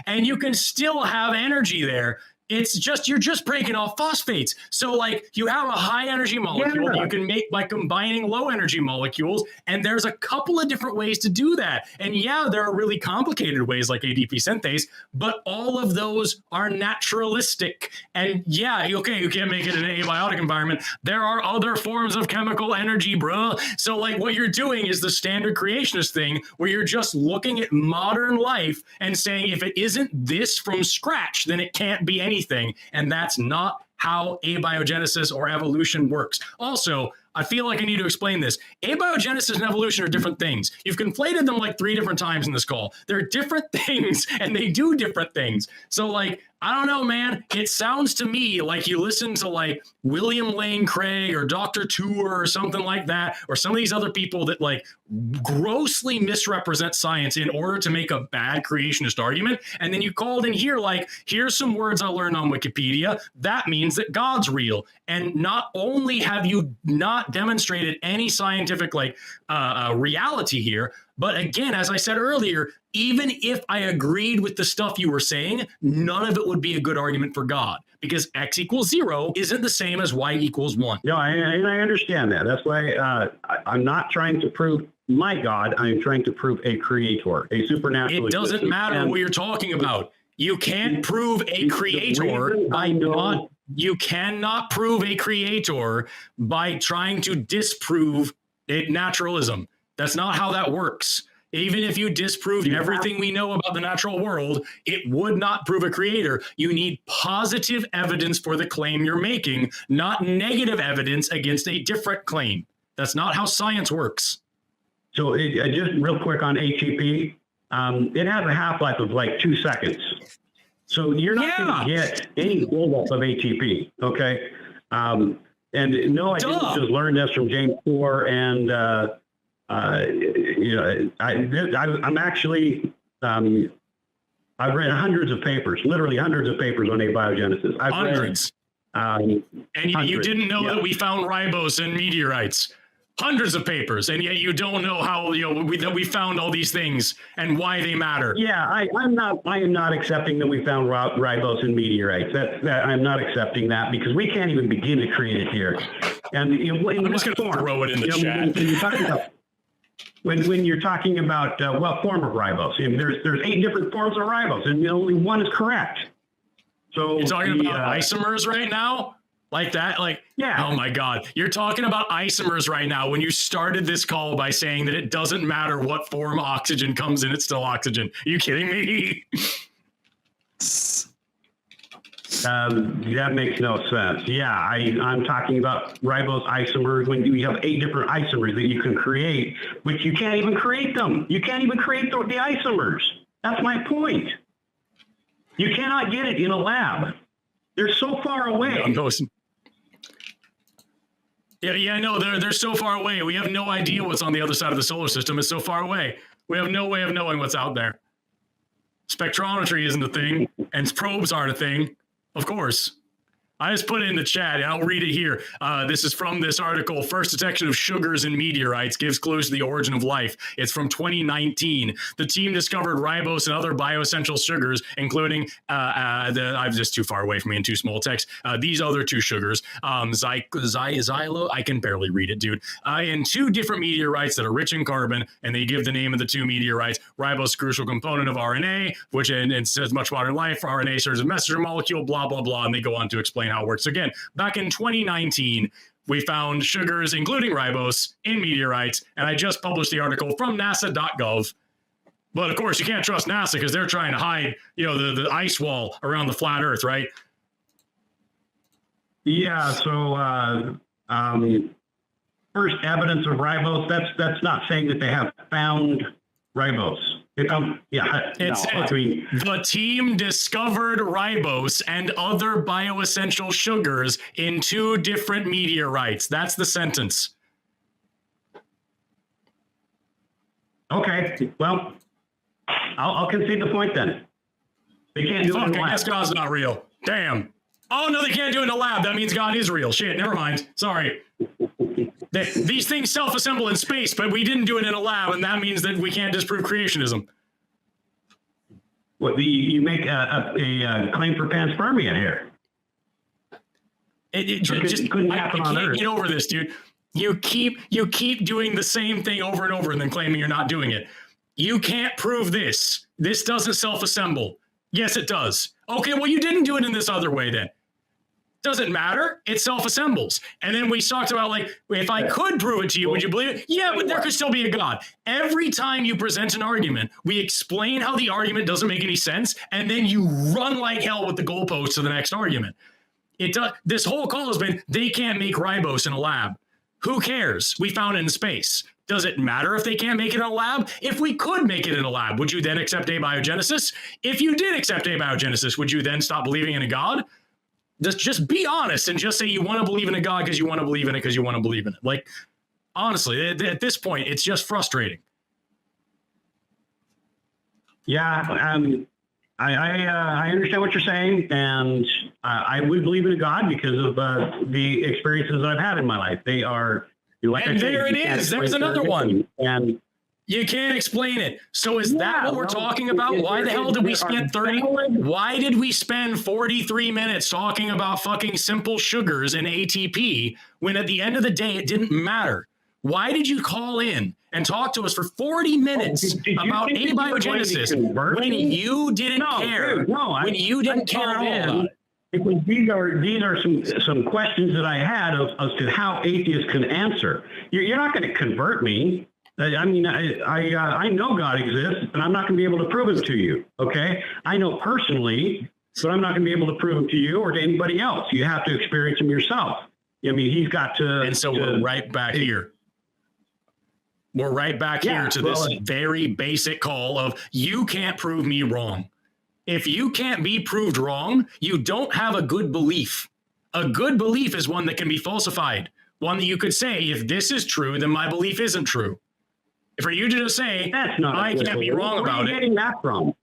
and you can still have energy there. It's just, you're just breaking off phosphates. So like, you have a high energy molecule that you can make by combining low energy molecules. And there's a couple of different ways to do that. And yeah, there are really complicated ways like ADP synthase, but all of those are naturalistic. And yeah, okay, you can't make it in an abiotic environment. There are other forms of chemical energy, bro. So like, what you're doing is the standard creationist thing where you're just looking at modern life and saying, if it isn't this from scratch, then it can't be anything. And that's not how abiogenesis or evolution works. Also, I feel like I need to explain this. Abiogenesis and evolution are different things. You've conflated them like 3 different times in this call. They're different things and they do different things. So like, I don't know, man. It sounds to me like you listen to like William Lane Craig or Dr. Tour or something like that, or some of these other people that like grossly misrepresent science in order to make a bad creationist argument. And then you called in here like, here's some words I learned on Wikipedia. That means that God's real. And not only have you not demonstrated any scientific like reality here, but again, as I said earlier, even if I agreed with the stuff you were saying, none of it would be a good argument for God, because X equals 0 isn't the same as Y equals 1. No, I understand that. That's why I'm not trying to prove my God. I'm trying to prove a creator, a supernatural. It doesn't matter what you're talking about. You can't prove a creator by not. You cannot prove a creator by trying to disprove naturalism. That's not how that works. Even if you disproved everything we know about the natural world, it would not prove a creator. You need positive evidence for the claim you're making, not negative evidence against a different claim. That's not how science works. So just real quick on ATP, it has a half-life of like 2 seconds. So you're not going to get any buildup of ATP, okay? And no, I didn't just learn this from James Four and I'm actually, I've read hundreds of papers, literally hundreds of papers on abiogenesis. Hundreds. And you didn't know that we found ribose in meteorites. Hundreds of papers, and yet you don't know how that we found all these things and why they matter. Yeah, I am not accepting that we found ribose in meteorites. I'm not accepting that, because we can't even begin to create it here. And I'm just going to throw it in the chat. When you're talking about what form of ribose, there's 8 different forms of ribose, and only one is correct. So you're talking about isomers right now, like that, like yeah. Oh my God, you're talking about isomers right now. When you started this call by saying that it doesn't matter what form oxygen comes in, it's still oxygen. Are you kidding me? That makes no sense. Yeah, I'm talking about ribose isomers when you have 8 different isomers that you can create, which you can't even create them. You can't even create the isomers. That's my point. You cannot get it in a lab. They're so far away. Yeah, no, they're so far away. We have no idea what's on the other side of the solar system. It's so far away. We have no way of knowing what's out there. Spectrometry isn't a thing, and probes aren't a thing. Of course. I just put it in the chat. I'll read it here. This is from this article. First detection of sugars in meteorites gives clues to the origin of life. It's from 2019. The team discovered ribose and other bioessential sugars, including I'm just too far away from me in too small text. These other 2 sugars, xylo. I can barely read it, dude. In 2 different meteorites that are rich in carbon, and they give the name of the 2 meteorites. Ribose, crucial component of RNA, which it says much modern life. RNA serves as a messenger molecule. Blah blah blah, and they go on to explain how it works. So again, back in 2019, we found sugars, including ribose, in meteorites, and I just published the article from NASA.gov. But of course, you can't trust NASA because they're trying to hide, the ice wall around the flat Earth, right? Yeah. So first evidence of ribose. That's not saying that they have found ribose. The team discovered ribose and other bioessential sugars in 2 different meteorites. That's the sentence. Okay, well, I'll concede the point then. They can't do it in the lab. I guess God's not real. Damn. Oh, no, they can't do it in a lab. That means God is real. Shit, never mind. Sorry. These things self-assemble in space, but we didn't do it in a lab, and that means that we can't disprove creationism. What, you make a claim for panspermia here? It just couldn't happen on Earth. I can't get over this, dude. You keep doing the same thing over and over and then claiming you're not doing it. You can't prove this. This doesn't self-assemble. Yes, it does. Okay, well, you didn't do it in this other way then. Doesn't matter. It self-assembles. And then we talked about, like, if I could prove it to you, would you believe it? Yeah, but there could still be a God. Every time you present an argument, we explain how the argument doesn't make any sense, and then you run like hell with the goalpost to the next argument. It does. This whole call has been, they can't make ribose in a lab. Who cares? We found it in space. Does it matter if they can't make it in a lab? If we could make it in a lab, would you then accept abiogenesis? If you did accept abiogenesis, would you then stop believing in a God? Just be honest and just say you want to believe in a God because you want to believe in it because you want to believe in it. Like, honestly, at this point, it's just frustrating. Yeah, I understand what you're saying, and I would believe in a God because of the experiences I've had in my life. They are, like and I said, there it is. There's another one. And you can't explain it. So is that what we're talking about? Why the hell did we spend 30? Why did we spend 43 minutes talking about fucking simple sugars and ATP when at the end of the day it didn't matter? Why did you call in and talk to us for 40 minutes about abiogenesis when you didn't care? When you didn't care at all about it? Because these are some questions that I had as to how atheists can answer. You're not going to convert me. I mean, I know God exists, and I'm not going to be able to prove it to you. Okay, I know personally, but I'm not going to be able to prove it to you or to anybody else. You have to experience him yourself. I mean, he's got to. And so we're right back here. We're right back here to this very basic call of you can't prove me wrong. If you can't be proved wrong, you don't have a good belief. A good belief is one that can be falsified. One that you could say, if this is true, then my belief isn't true. For you to just say, I can't be wrong about it. Where are you getting that from?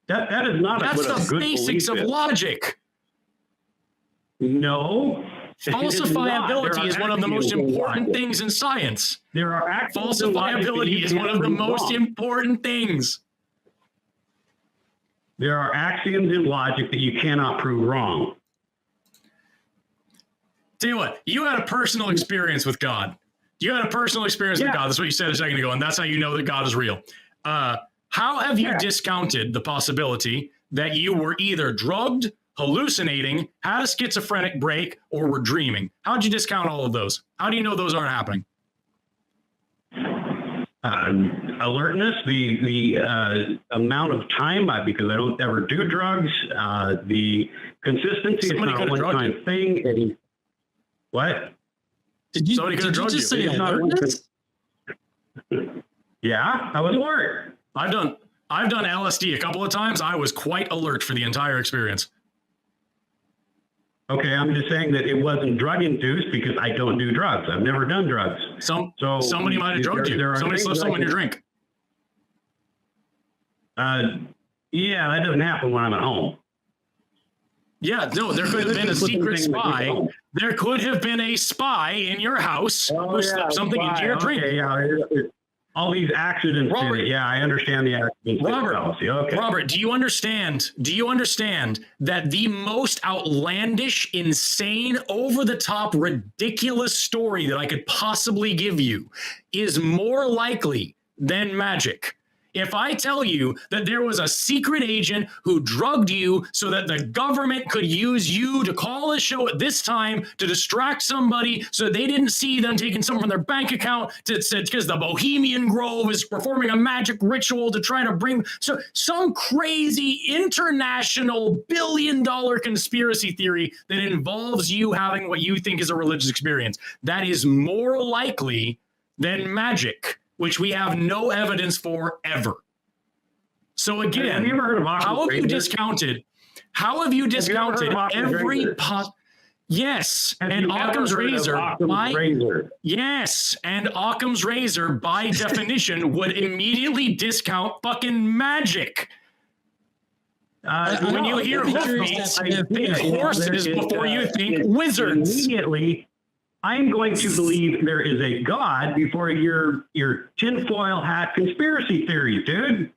That is not That's a good the basics of logic. No. Falsifiability is one of the most important things in science. There are falsifiability is one of the most important things. There are axioms in logic that you cannot prove wrong. Tell you what, you had a personal experience with God. You had a personal experience with God. That's what you said a second ago, and that's how you know that God is real. How have you discounted the possibility that you were either drugged, hallucinating, had a schizophrenic break, or were dreaming? How'd you discount all of those? How do you know those aren't happening? Alertness, the amount of time, because I don't ever do drugs, the consistency, it's not a one-time thing. What? Did you just say alertness? Yeah, I was alert. I've done LSD a couple of times. I was quite alert for the entire experience. Okay, I'm just saying that it wasn't drug induced because I don't do drugs. I've never done drugs. Somebody might have drugged you. Somebody slipped something in your drink. Yeah, that doesn't happen when I'm at home. Yeah, no, there could have been a secret spy. There could have been a spy in your house who slipped something into your drink. Okay, yeah, all these accidents. Robert, yeah, I understand the accidents. Robert, do you understand that the most outlandish, insane, over-the-top, ridiculous story that I could possibly give you is more likely than magic? If I tell you that there was a secret agent who drugged you so that the government could use you to call a show at this time to distract somebody so they didn't see them taking something from their bank account because the Bohemian Grove is performing a magic ritual to try to bring some crazy international billion-dollar conspiracy theory that involves you having what you think is a religious experience, that is more likely than magic, which we have no evidence for ever. So again, have you ever heard of how have you discounted every yes, and Occam's razor yes, and Occam's razor by definition would immediately discount fucking magic. When you hear hoofbeats, think horses before you think wizards. Immediately, I'm going to believe there is a God before your tinfoil hat conspiracy theory, dude.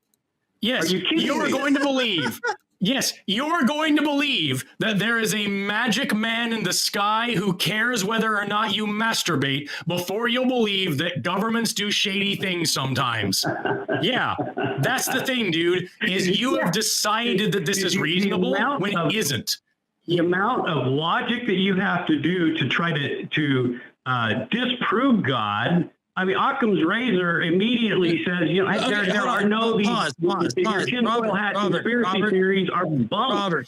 Yes, you're going to believe. Yes, you're going to believe that there is a magic man in the sky who cares whether or not you masturbate before you'll believe that governments do shady things sometimes. Yeah, that's the thing, dude, is you have decided that this is reasonable when it isn't. The amount of logic that you have to do to try to disprove God. I mean, Occam's razor immediately says, there are no these tinfoil hat conspiracy theories are bunk.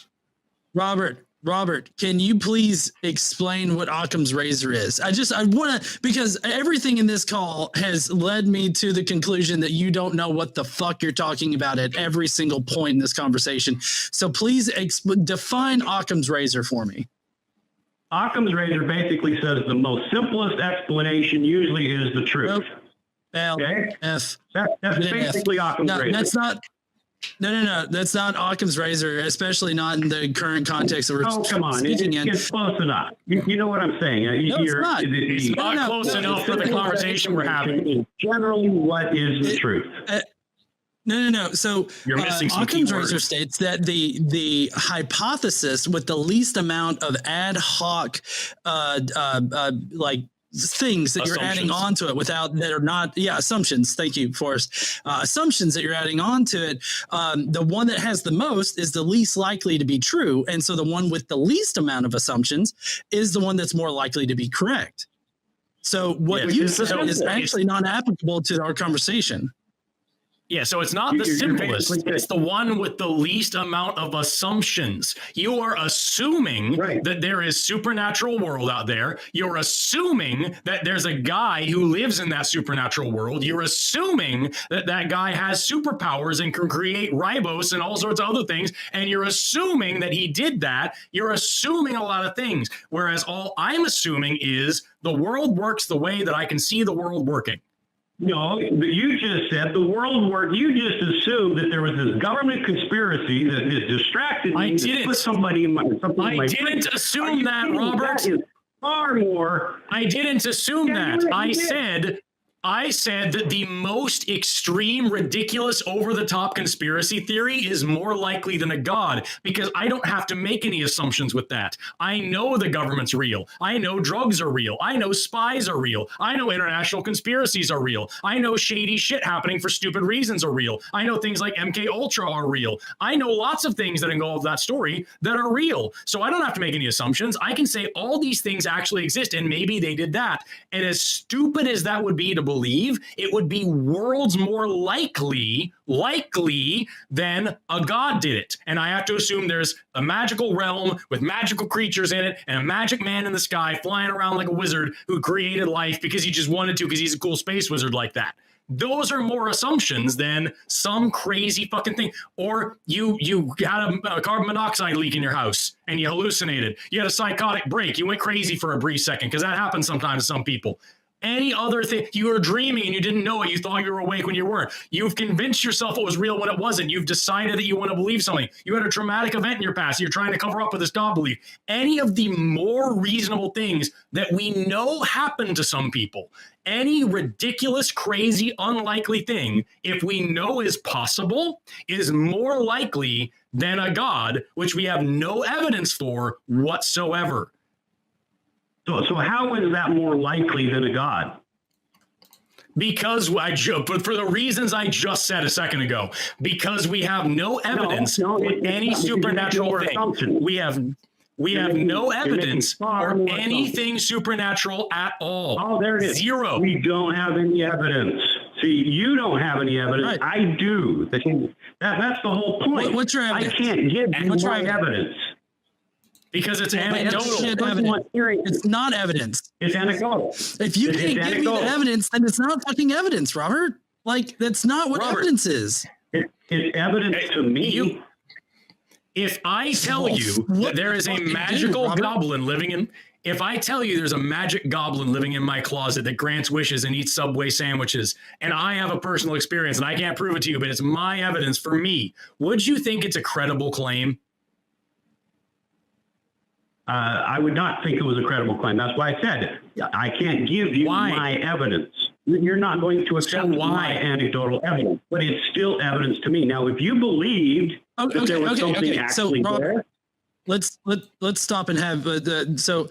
Robert, Robert, can you please explain what Occam's razor is? I want to, because everything in this call has led me to the conclusion that you don't know what the fuck you're talking about at every single point in this conversation. So please define Occam's razor for me. Occam's razor basically says the most simplest explanation usually is the truth. Okay? F. That's basically Occam's razor. That's not. No. That's not Occam's razor, especially not in the current context that we're come on. speaking in. It's close enough. You know what I'm saying. No, it's not. It's not close enough for the conversation we're having. Generally, what is the truth? No. So you're missing some Occam's keywords. razor states that the hypothesis with the least amount of ad hoc like things that you're adding onto it assumptions. Thank you, Forrest. Assumptions that you're adding onto it. The one that has the most is the least likely to be true. And so the one with the least amount of assumptions is the one that's more likely to be correct. So what you said is actually not applicable to our conversation. Yeah, so it's not the simplest. It's the one with the least amount of assumptions. You are assuming that there is supernatural world out there. You're assuming that there's a guy who lives in that supernatural world. You're assuming that that guy has superpowers and can create ribose and all sorts of other things. And you're assuming that he did that. You're assuming a lot of things. Whereas all I'm assuming is the world works the way that I can see the world working. No, you just said the world worked. You just assumed that there was this government conspiracy that is distracted me. I didn't. Put somebody in my. I didn't assume that, Robert. That is far more. I didn't assume that. I said that the most extreme, ridiculous, over-the-top conspiracy theory is more likely than a god, because I don't have to make any assumptions with that. I know the government's real. I know drugs are real. I know spies are real. I know international conspiracies are real. I know shady shit happening for stupid reasons are real. I know things like MK Ultra are real. I know lots of things that involve that story that are real. So I don't have to make any assumptions. I can say all these things actually exist, and maybe they did that. And as stupid as that would be to believe, it would be worlds more likely than a god did it. And I have to assume there's a magical realm with magical creatures in it and a magic man in the sky flying around like a wizard who created life because he just wanted to, because he's a cool space wizard like that. Those are more assumptions than some crazy fucking thing. Or you had a carbon monoxide leak in your house and you hallucinated. You had a psychotic break. You went crazy for a brief second, because that happens sometimes to some people. Any other thing, you were dreaming and you didn't know it. You thought you were awake when you weren't. You've convinced yourself it was real when it wasn't. You've decided that you want to believe something. You had a traumatic event in your past. You're trying to cover up with this God belief. Any of the more reasonable things that we know happen to some people, any ridiculous, crazy, unlikely thing, if we know is possible, is more likely than a God, which we have no evidence for whatsoever. So how is that more likely than a god? Because but for the reasons I just said a second ago, because we have no evidence for any supernatural thing. We have no evidence for anything supernatural at all. Oh, there it is. Zero. We don't have any evidence. See, you don't have any evidence. Right. I do. That's the whole point. What's your evidence? I can't give you my evidence. Because it's anecdotal. It's not evidence. It's anecdotal. If you can't give me the evidence, then it's not fucking evidence, Robert. Like, that's not what evidence is. It's evidence to me. If I tell you that there is a magical goblin living in... If I tell you there's a magic goblin living in my closet that grants wishes and eats Subway sandwiches, and I have a personal experience, and I can't prove it to you, but it's my evidence for me, would you think it's a credible claim? I would not think it was a credible claim. That's why I said I can't give you my evidence. You're not going to accept my anecdotal evidence, but it's still evidence to me. Now, if you believed that there was something actually there, let's stop and have so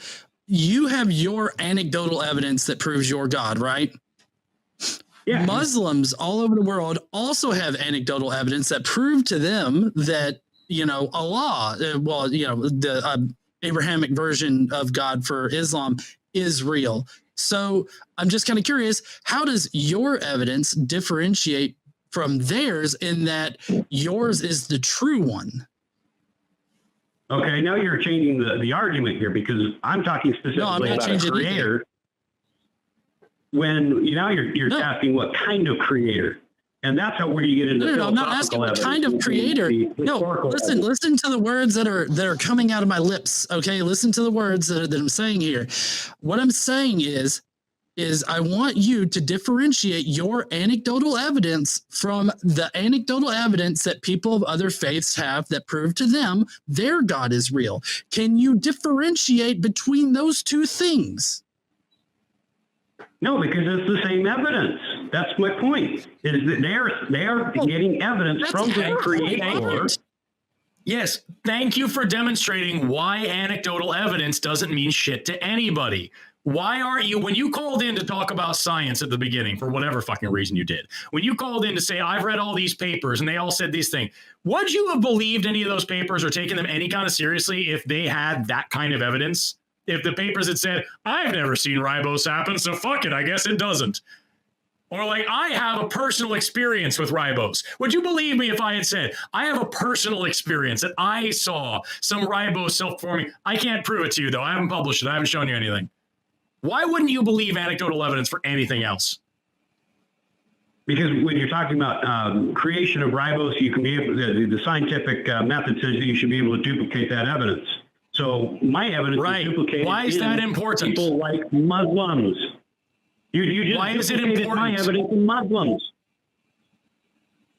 you have your anecdotal evidence that proves you're God, right? Yeah. Muslims all over the world also have anecdotal evidence that prove to them that, Allah, the Abrahamic version of God for Islam is real. So I'm just kind of curious, how does your evidence differentiate from theirs in that yours is the true one? Okay, now you're changing the argument here because I'm talking specifically about a creator. When now you're asking what kind of creator, and that's how where you get into. No, I'm not asking what kind of creator. No, listen to the words that are coming out of my lips. Okay, listen to the words that I'm saying here. What I'm saying is I want you to differentiate your anecdotal evidence from the anecdotal evidence that people of other faiths have that prove to them their God is real. Can you differentiate between those two things? No, because it's the same evidence. That's my point. Is that they are getting evidence from the creator. Yes, thank you for demonstrating why anecdotal evidence doesn't mean shit to anybody. Why aren't you, when you called in to talk about science at the beginning, for whatever fucking reason you did, when you called in to say, I've read all these papers and they all said these things, would you have believed any of those papers or taken them any kind of seriously if they had that kind of evidence? If the papers had said, I've never seen ribose happen, so fuck it, I guess it doesn't. Or like, I have a personal experience with ribose. Would you believe me if I had said, I have a personal experience that I saw some ribose self-forming? I can't prove it to you, though. I haven't published it. I haven't shown you anything. Why wouldn't you believe anecdotal evidence for anything else? Because when you're talking about creation of ribose, you can be able the scientific method says that you should be able to duplicate that evidence. So my evidence is duplicated. Why is that important? People like Muslims. You just why is it important? My evidence in Muslims.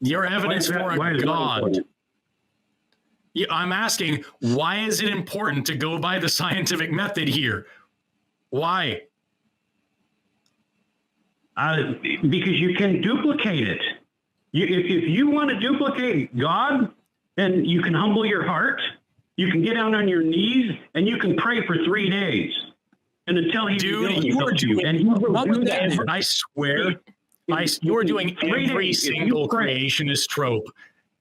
Your evidence for a God. Yeah, I'm asking, why is it important to go by the scientific method here? Why? Because you can duplicate it. If you want to duplicate God, then you can humble your heart. You can get down on your knees and you can pray for 3 days. And until he Dude, you are doing, and you will do that. I swear, you are doing every single creationist trope.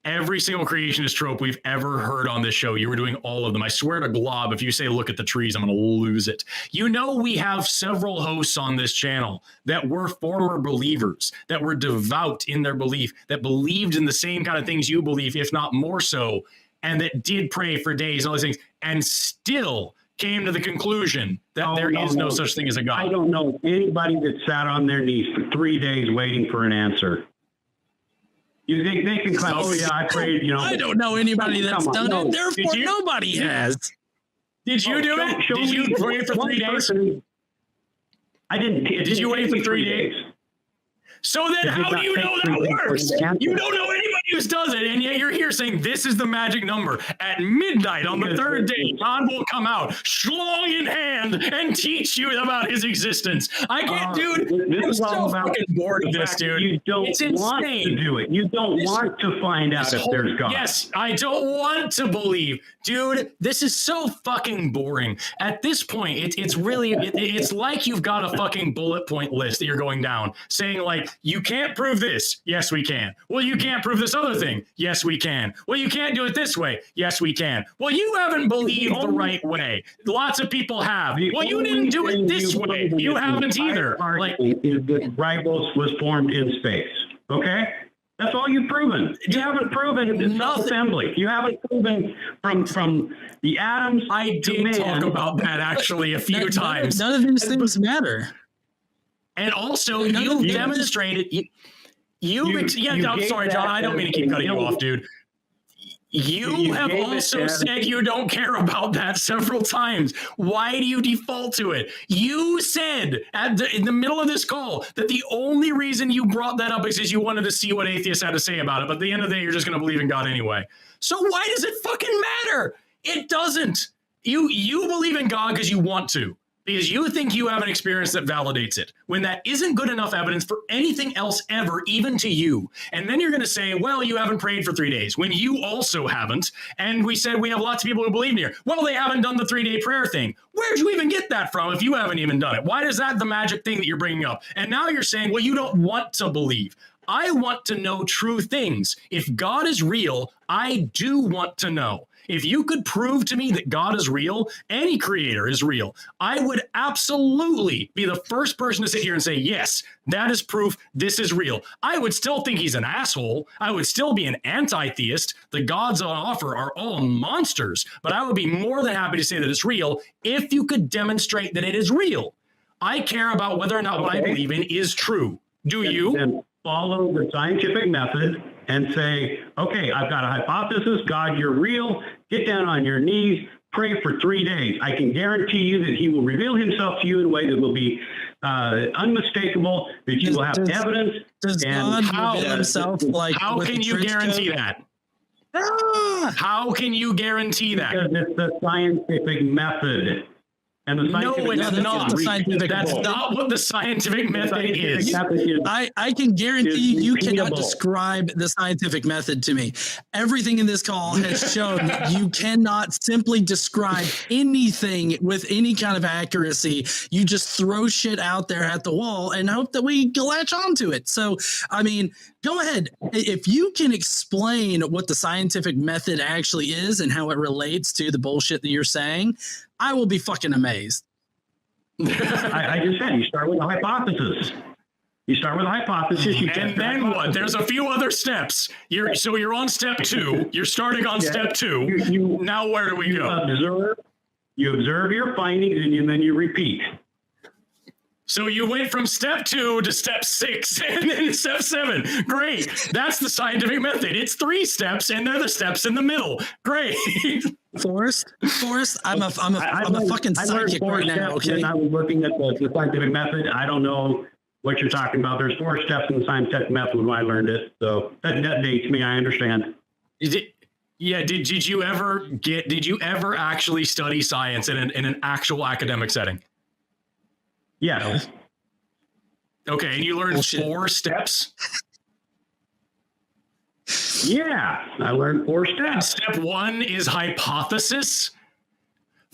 Every single creationist trope we've ever heard on this show, you were doing all of them. I swear to Glob, if you say, look at the trees, I'm going to lose it. You know, we have several hosts on this channel that were former believers, that were devout in their belief, that believed in the same kind of things you believe, if not more so, and that did pray for days and all these things, and still came to the conclusion that there is no such thing as a God. I don't know anybody that sat on their knees for 3 days waiting for an answer. You think they can claim, oh yeah, I prayed, you know. I don't know anybody that's done it, therefore nobody has. Did you do it? Did you wait for 3 days? I didn't. Did you wait for 3 days? So then how do you know that works? You don't know anybody who does it, and yet you're here saying this is the magic number. At midnight on the third day, God will come out, schlong in hand, and teach you about his existence. I can't, dude. I'm so fucking bored of this, dude. You don't want to do it. You don't want to find out if there's God. Yes, I don't want to believe. Dude, this is so fucking boring. At this point, it's really, it's like you've got a fucking bullet point list that you're going down, saying like, you can't prove this. Yes, we can. Well, you can't prove this other thing. Yes, we can. Well, you can't do it this way. Yes, we can. Well, you haven't believed the right way. Lots of people have. Well, you didn't do it this way. You haven't either. Like, is that ribose was formed in space. Okay? That's all you've proven. You haven't proven self-assembly. You haven't proven from the atoms. I did talk about that actually a few times. None of these things matter. And also, you've demonstrated. I'm sorry, John. I don't mean to keep cutting you off, dude. You have also said you don't care about that several times. Why do you default to it? You said in the middle of this call that the only reason you brought that up is because you wanted to see what atheists had to say about it. But at the end of the day, you're just going to believe in God anyway. So why does it fucking matter? It doesn't. You believe in God because you want to. Because you think you have an experience that validates it, when that isn't good enough evidence for anything else ever, even to you. And then you're going to say, well, you haven't prayed for 3 days, when you also haven't. And we said we have lots of people who believe in here. Well, they haven't done the 3-day prayer thing. Where'd you even get that from if you haven't even done it? Why is that the magic thing that you're bringing up? And now you're saying, well, you don't want to believe. I want to know true things. If God is real, I do want to know. If you could prove to me that God is real, any creator is real, I would absolutely be the first person to sit here and say, yes, that is proof this is real. I would still think he's an asshole. I would still be an anti-theist. The gods on offer are all monsters, but I would be more than happy to say that it's real if you could demonstrate that it is real. I care about whether or not what I believe in is true. Do you? Then follow the scientific method and say, okay, I've got a hypothesis. God, you're real. Get down on your knees. Pray for 3 days. I can guarantee you that he will reveal himself to you in a way that will be unmistakable, that you will have evidence. Does God reveal himself like how can you guarantee that? How can you guarantee that? Because it's the scientific method. And the scientific it's not. That's not what the scientific method is. I can guarantee you cannot describe the scientific method to me. Everything in this call has shown that you cannot simply describe anything with any kind of accuracy. You just throw shit out there at the wall and hope that we latch onto it. So, I mean, go ahead. If you can explain what the scientific method actually is and how it relates to the bullshit that you're saying, I will be fucking amazed. I just said, you start with a hypothesis. You start with a hypothesis. And then what? There's a few other steps. You're on step 2. You're starting on step 2. Now where do we go? You observe your findings and then you repeat. So you went from step 2 to step 6 and then step 7. Great. That's the scientific method. It's 3 steps and they're the steps in the middle. Great. Forrest, I'm a fucking psychic right now. Okay. I was looking at the scientific method. I don't know what you're talking about. There's 4 steps in the scientific method when I learned it. So that dates me. I understand. Did you ever actually study science in an actual academic setting? Yes. Okay, and you learned 4 steps? Yeah, I learned 4 steps. Step 1 is hypothesis.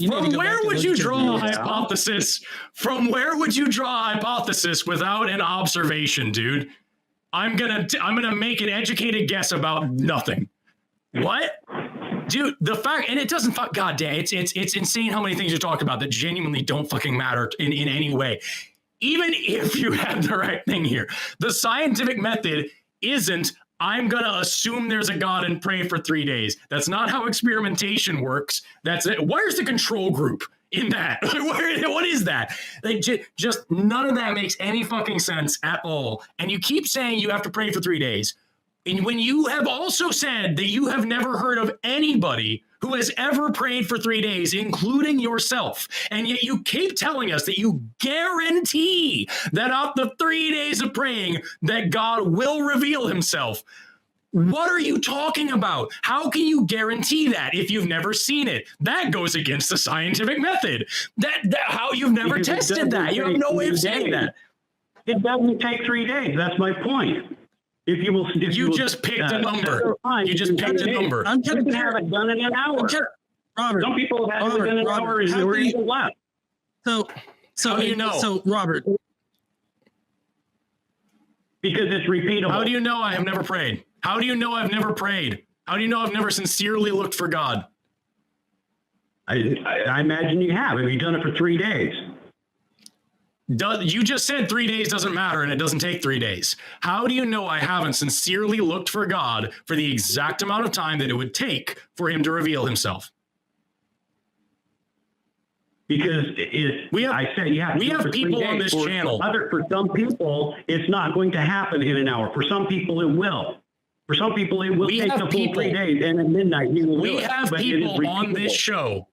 From where would you draw a hypothesis? From where would you draw a hypothesis without an observation, dude? I'm gonna make an educated guess about nothing. What? Dude, the fact, and it doesn't God damn, it's insane how many things you talk about that genuinely don't fucking matter in any way. Even if you have the right thing here, the scientific method isn't, I'm going to assume there's a God and pray for 3 days. That's not how experimentation works. That's it. Where's the control group in that? What is that? Like, just none of that makes any fucking sense at all. And you keep saying you have to pray for 3 days. And when you have also said that you have never heard of anybody who has ever prayed for 3 days, including yourself, and yet you keep telling us that you guarantee that after 3 days of praying that God will reveal himself. What are you talking about? How can you guarantee that if you've never seen it? That goes against the scientific method. That how you've never tested that. You have no way of saying that. It doesn't take 3 days. That's my point. You just picked a number. You just picked a number. I'm going to have it done in an hour. Robert, some people have had it done in an hour or even less. So how do you know? So Robert, because it's repeatable. How do you know I have never prayed? How do you know I've never prayed? How do you know I've never sincerely looked for God? I imagine you have. Have you done it for 3 days? You just said 3 days doesn't matter and it doesn't take 3 days. How do you know I haven't sincerely looked for God for the exact amount of time that it would take for him to reveal himself? Because we have people on this channel. For some people, it's not going to happen in an hour. For some people, it will. For some people, it will take the full 3 days, and at midnight, you will do it. We have people on this show.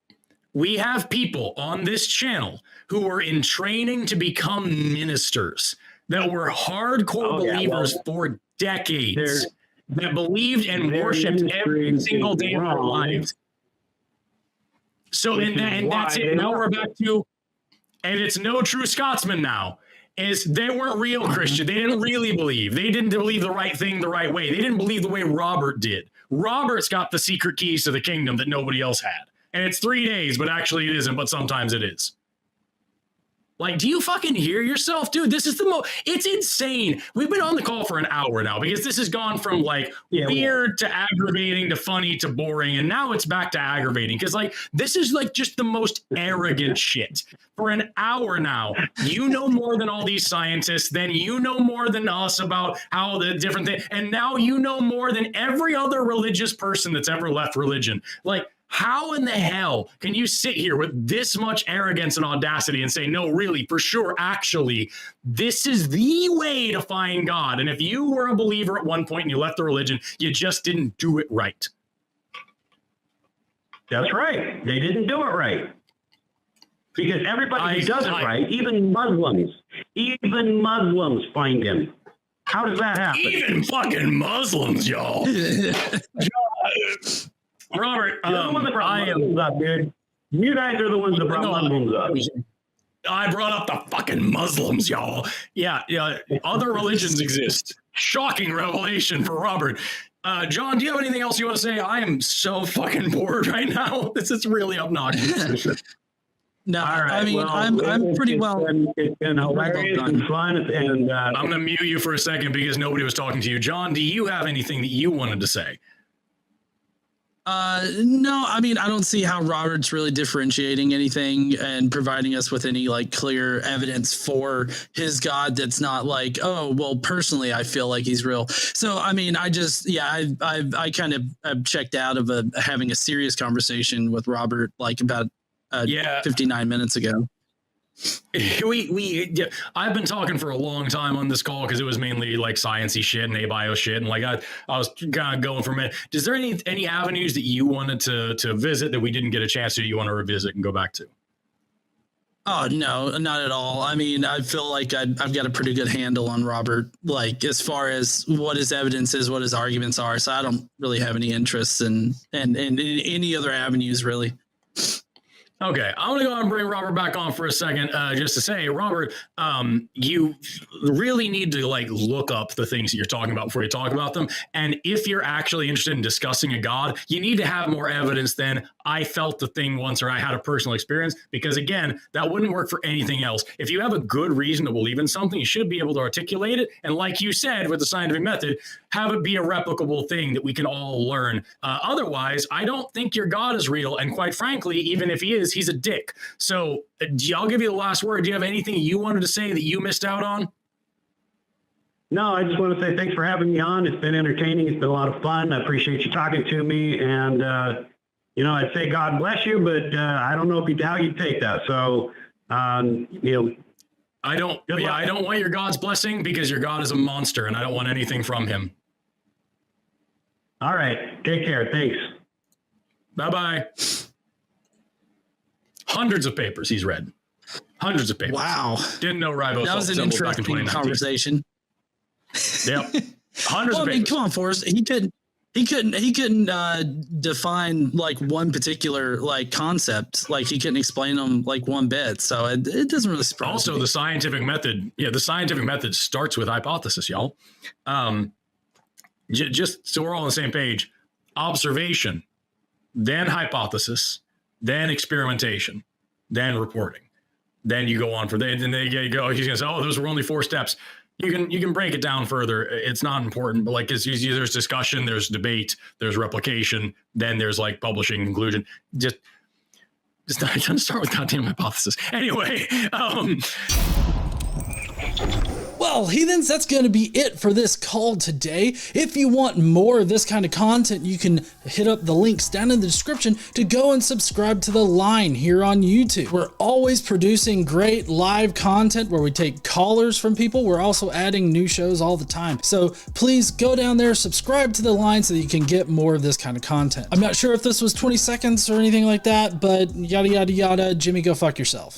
We have people on this channel who were in training to become ministers that were hardcore believers for decades, that believed and worshipped every single day of their lives. So, and that's it. Now we're back to, and it's no true Scotsman now, is they weren't real Christian. They didn't really believe. They didn't believe the right thing the right way. They didn't believe the way Robert did. Robert's got the secret keys to the kingdom that nobody else had. And it's 3 days, but actually it isn't, but sometimes it is. Like, do you fucking hear yourself, dude? This is it's insane. We've been on the call for an hour now because this has gone from like weird to aggravating to funny to boring. And now it's back to aggravating because like, this is like just the most arrogant shit. For an hour now, you know more than all these scientists, then you know more than us about how the different things. And now you know more than every other religious person that's ever left religion. Like, how in the hell can you sit here with this much arrogance and audacity and say, no, really, for sure, actually, this is the way to find God? And if you were a believer at one point and you left the religion, you just didn't do it right. That's right. They didn't do it right. Because everybody who does it right, even Muslims find him. How does that happen? Even fucking Muslims, y'all. Robert, you're the one that brought Muslims up, dude. You guys are the ones that brought Muslims up. I brought up the fucking Muslims, y'all. Yeah, other religions exist. Shocking revelation for Robert. John, do you have anything else you want to say? I am so fucking bored right now. This is really obnoxious. No, right, I mean, well, I'm pretty well. It's been hilarious and fun. And I'm going to mute you for a second because nobody was talking to you. John, do you have anything that you wanted to say? No, I mean, I don't see how Robert's really differentiating anything and providing us with any like clear evidence for his God that's not like, oh, well, personally, I feel like he's real. So, I mean, I just, I kind of checked out of having a serious conversation with Robert like about 59 minutes ago. I've been talking for a long time on this call because it was mainly like sciencey shit and abio shit, and like I was kind of going from it. Is there any avenues that you wanted to visit that we didn't get a chance to? You want to revisit and go back to? Oh no, not at all. I mean, I feel like I've got a pretty good handle on Robert, like as far as what his evidence is, what his arguments are. So I don't really have any interest in any other avenues, really. Okay, I'm going to go ahead and bring Robert back on for a second, just to say, Robert, you really need to like look up the things that you're talking about before you talk about them. And if you're actually interested in discussing a God, you need to have more evidence than I felt the thing once or I had a personal experience, because again, that wouldn't work for anything else. If you have a good reason to believe in something, you should be able to articulate it. And like you said, with the scientific method, have it be a replicable thing that we can all learn. Otherwise, I don't think your God is real. And quite frankly, even if he is, he's a dick. So I'll give you the last word. Do you have anything you wanted to say that you missed out on? No, I just want to say thanks for having me on. It's been entertaining. It's been a lot of fun. I appreciate you talking to me. And, I'd say God bless you, but I don't know how you'd take that. So, I don't want your God's blessing because your God is a monster and I don't want anything from him. All right. Take care. Thanks. Bye-bye. Hundreds of papers he's read. Hundreds of papers. Wow. Didn't know ribosome. That was an interesting conversation. Yep. Hundreds of papers. I mean, come on, Forrest. He couldn't define like one particular like concept. Like he couldn't explain them like one bit. So it doesn't really surprise me. Also, the scientific method. Yeah, the scientific method starts with hypothesis, y'all. Just so we're all on the same page. Observation, then hypothesis, then experimentation, then reporting. Then you go on for that. And then you go, he's going to say, oh, those were only 4 steps. You can break it down further. It's not important, but like there's discussion, there's debate, there's replication, then there's like publishing, conclusion. Just don't start with goddamn hypothesis. Anyway, Well, heathens, that's going to be it for this call today. If you want more of this kind of content, you can hit up the links down in the description to go and subscribe to the line here on YouTube. We're always producing great live content where we take callers from people. We're also adding new shows all the time. So please go down there, subscribe to the line so that you can get more of this kind of content. I'm not sure if this was 20 seconds or anything like that, but yada, yada, yada. Jimmy, go fuck yourself.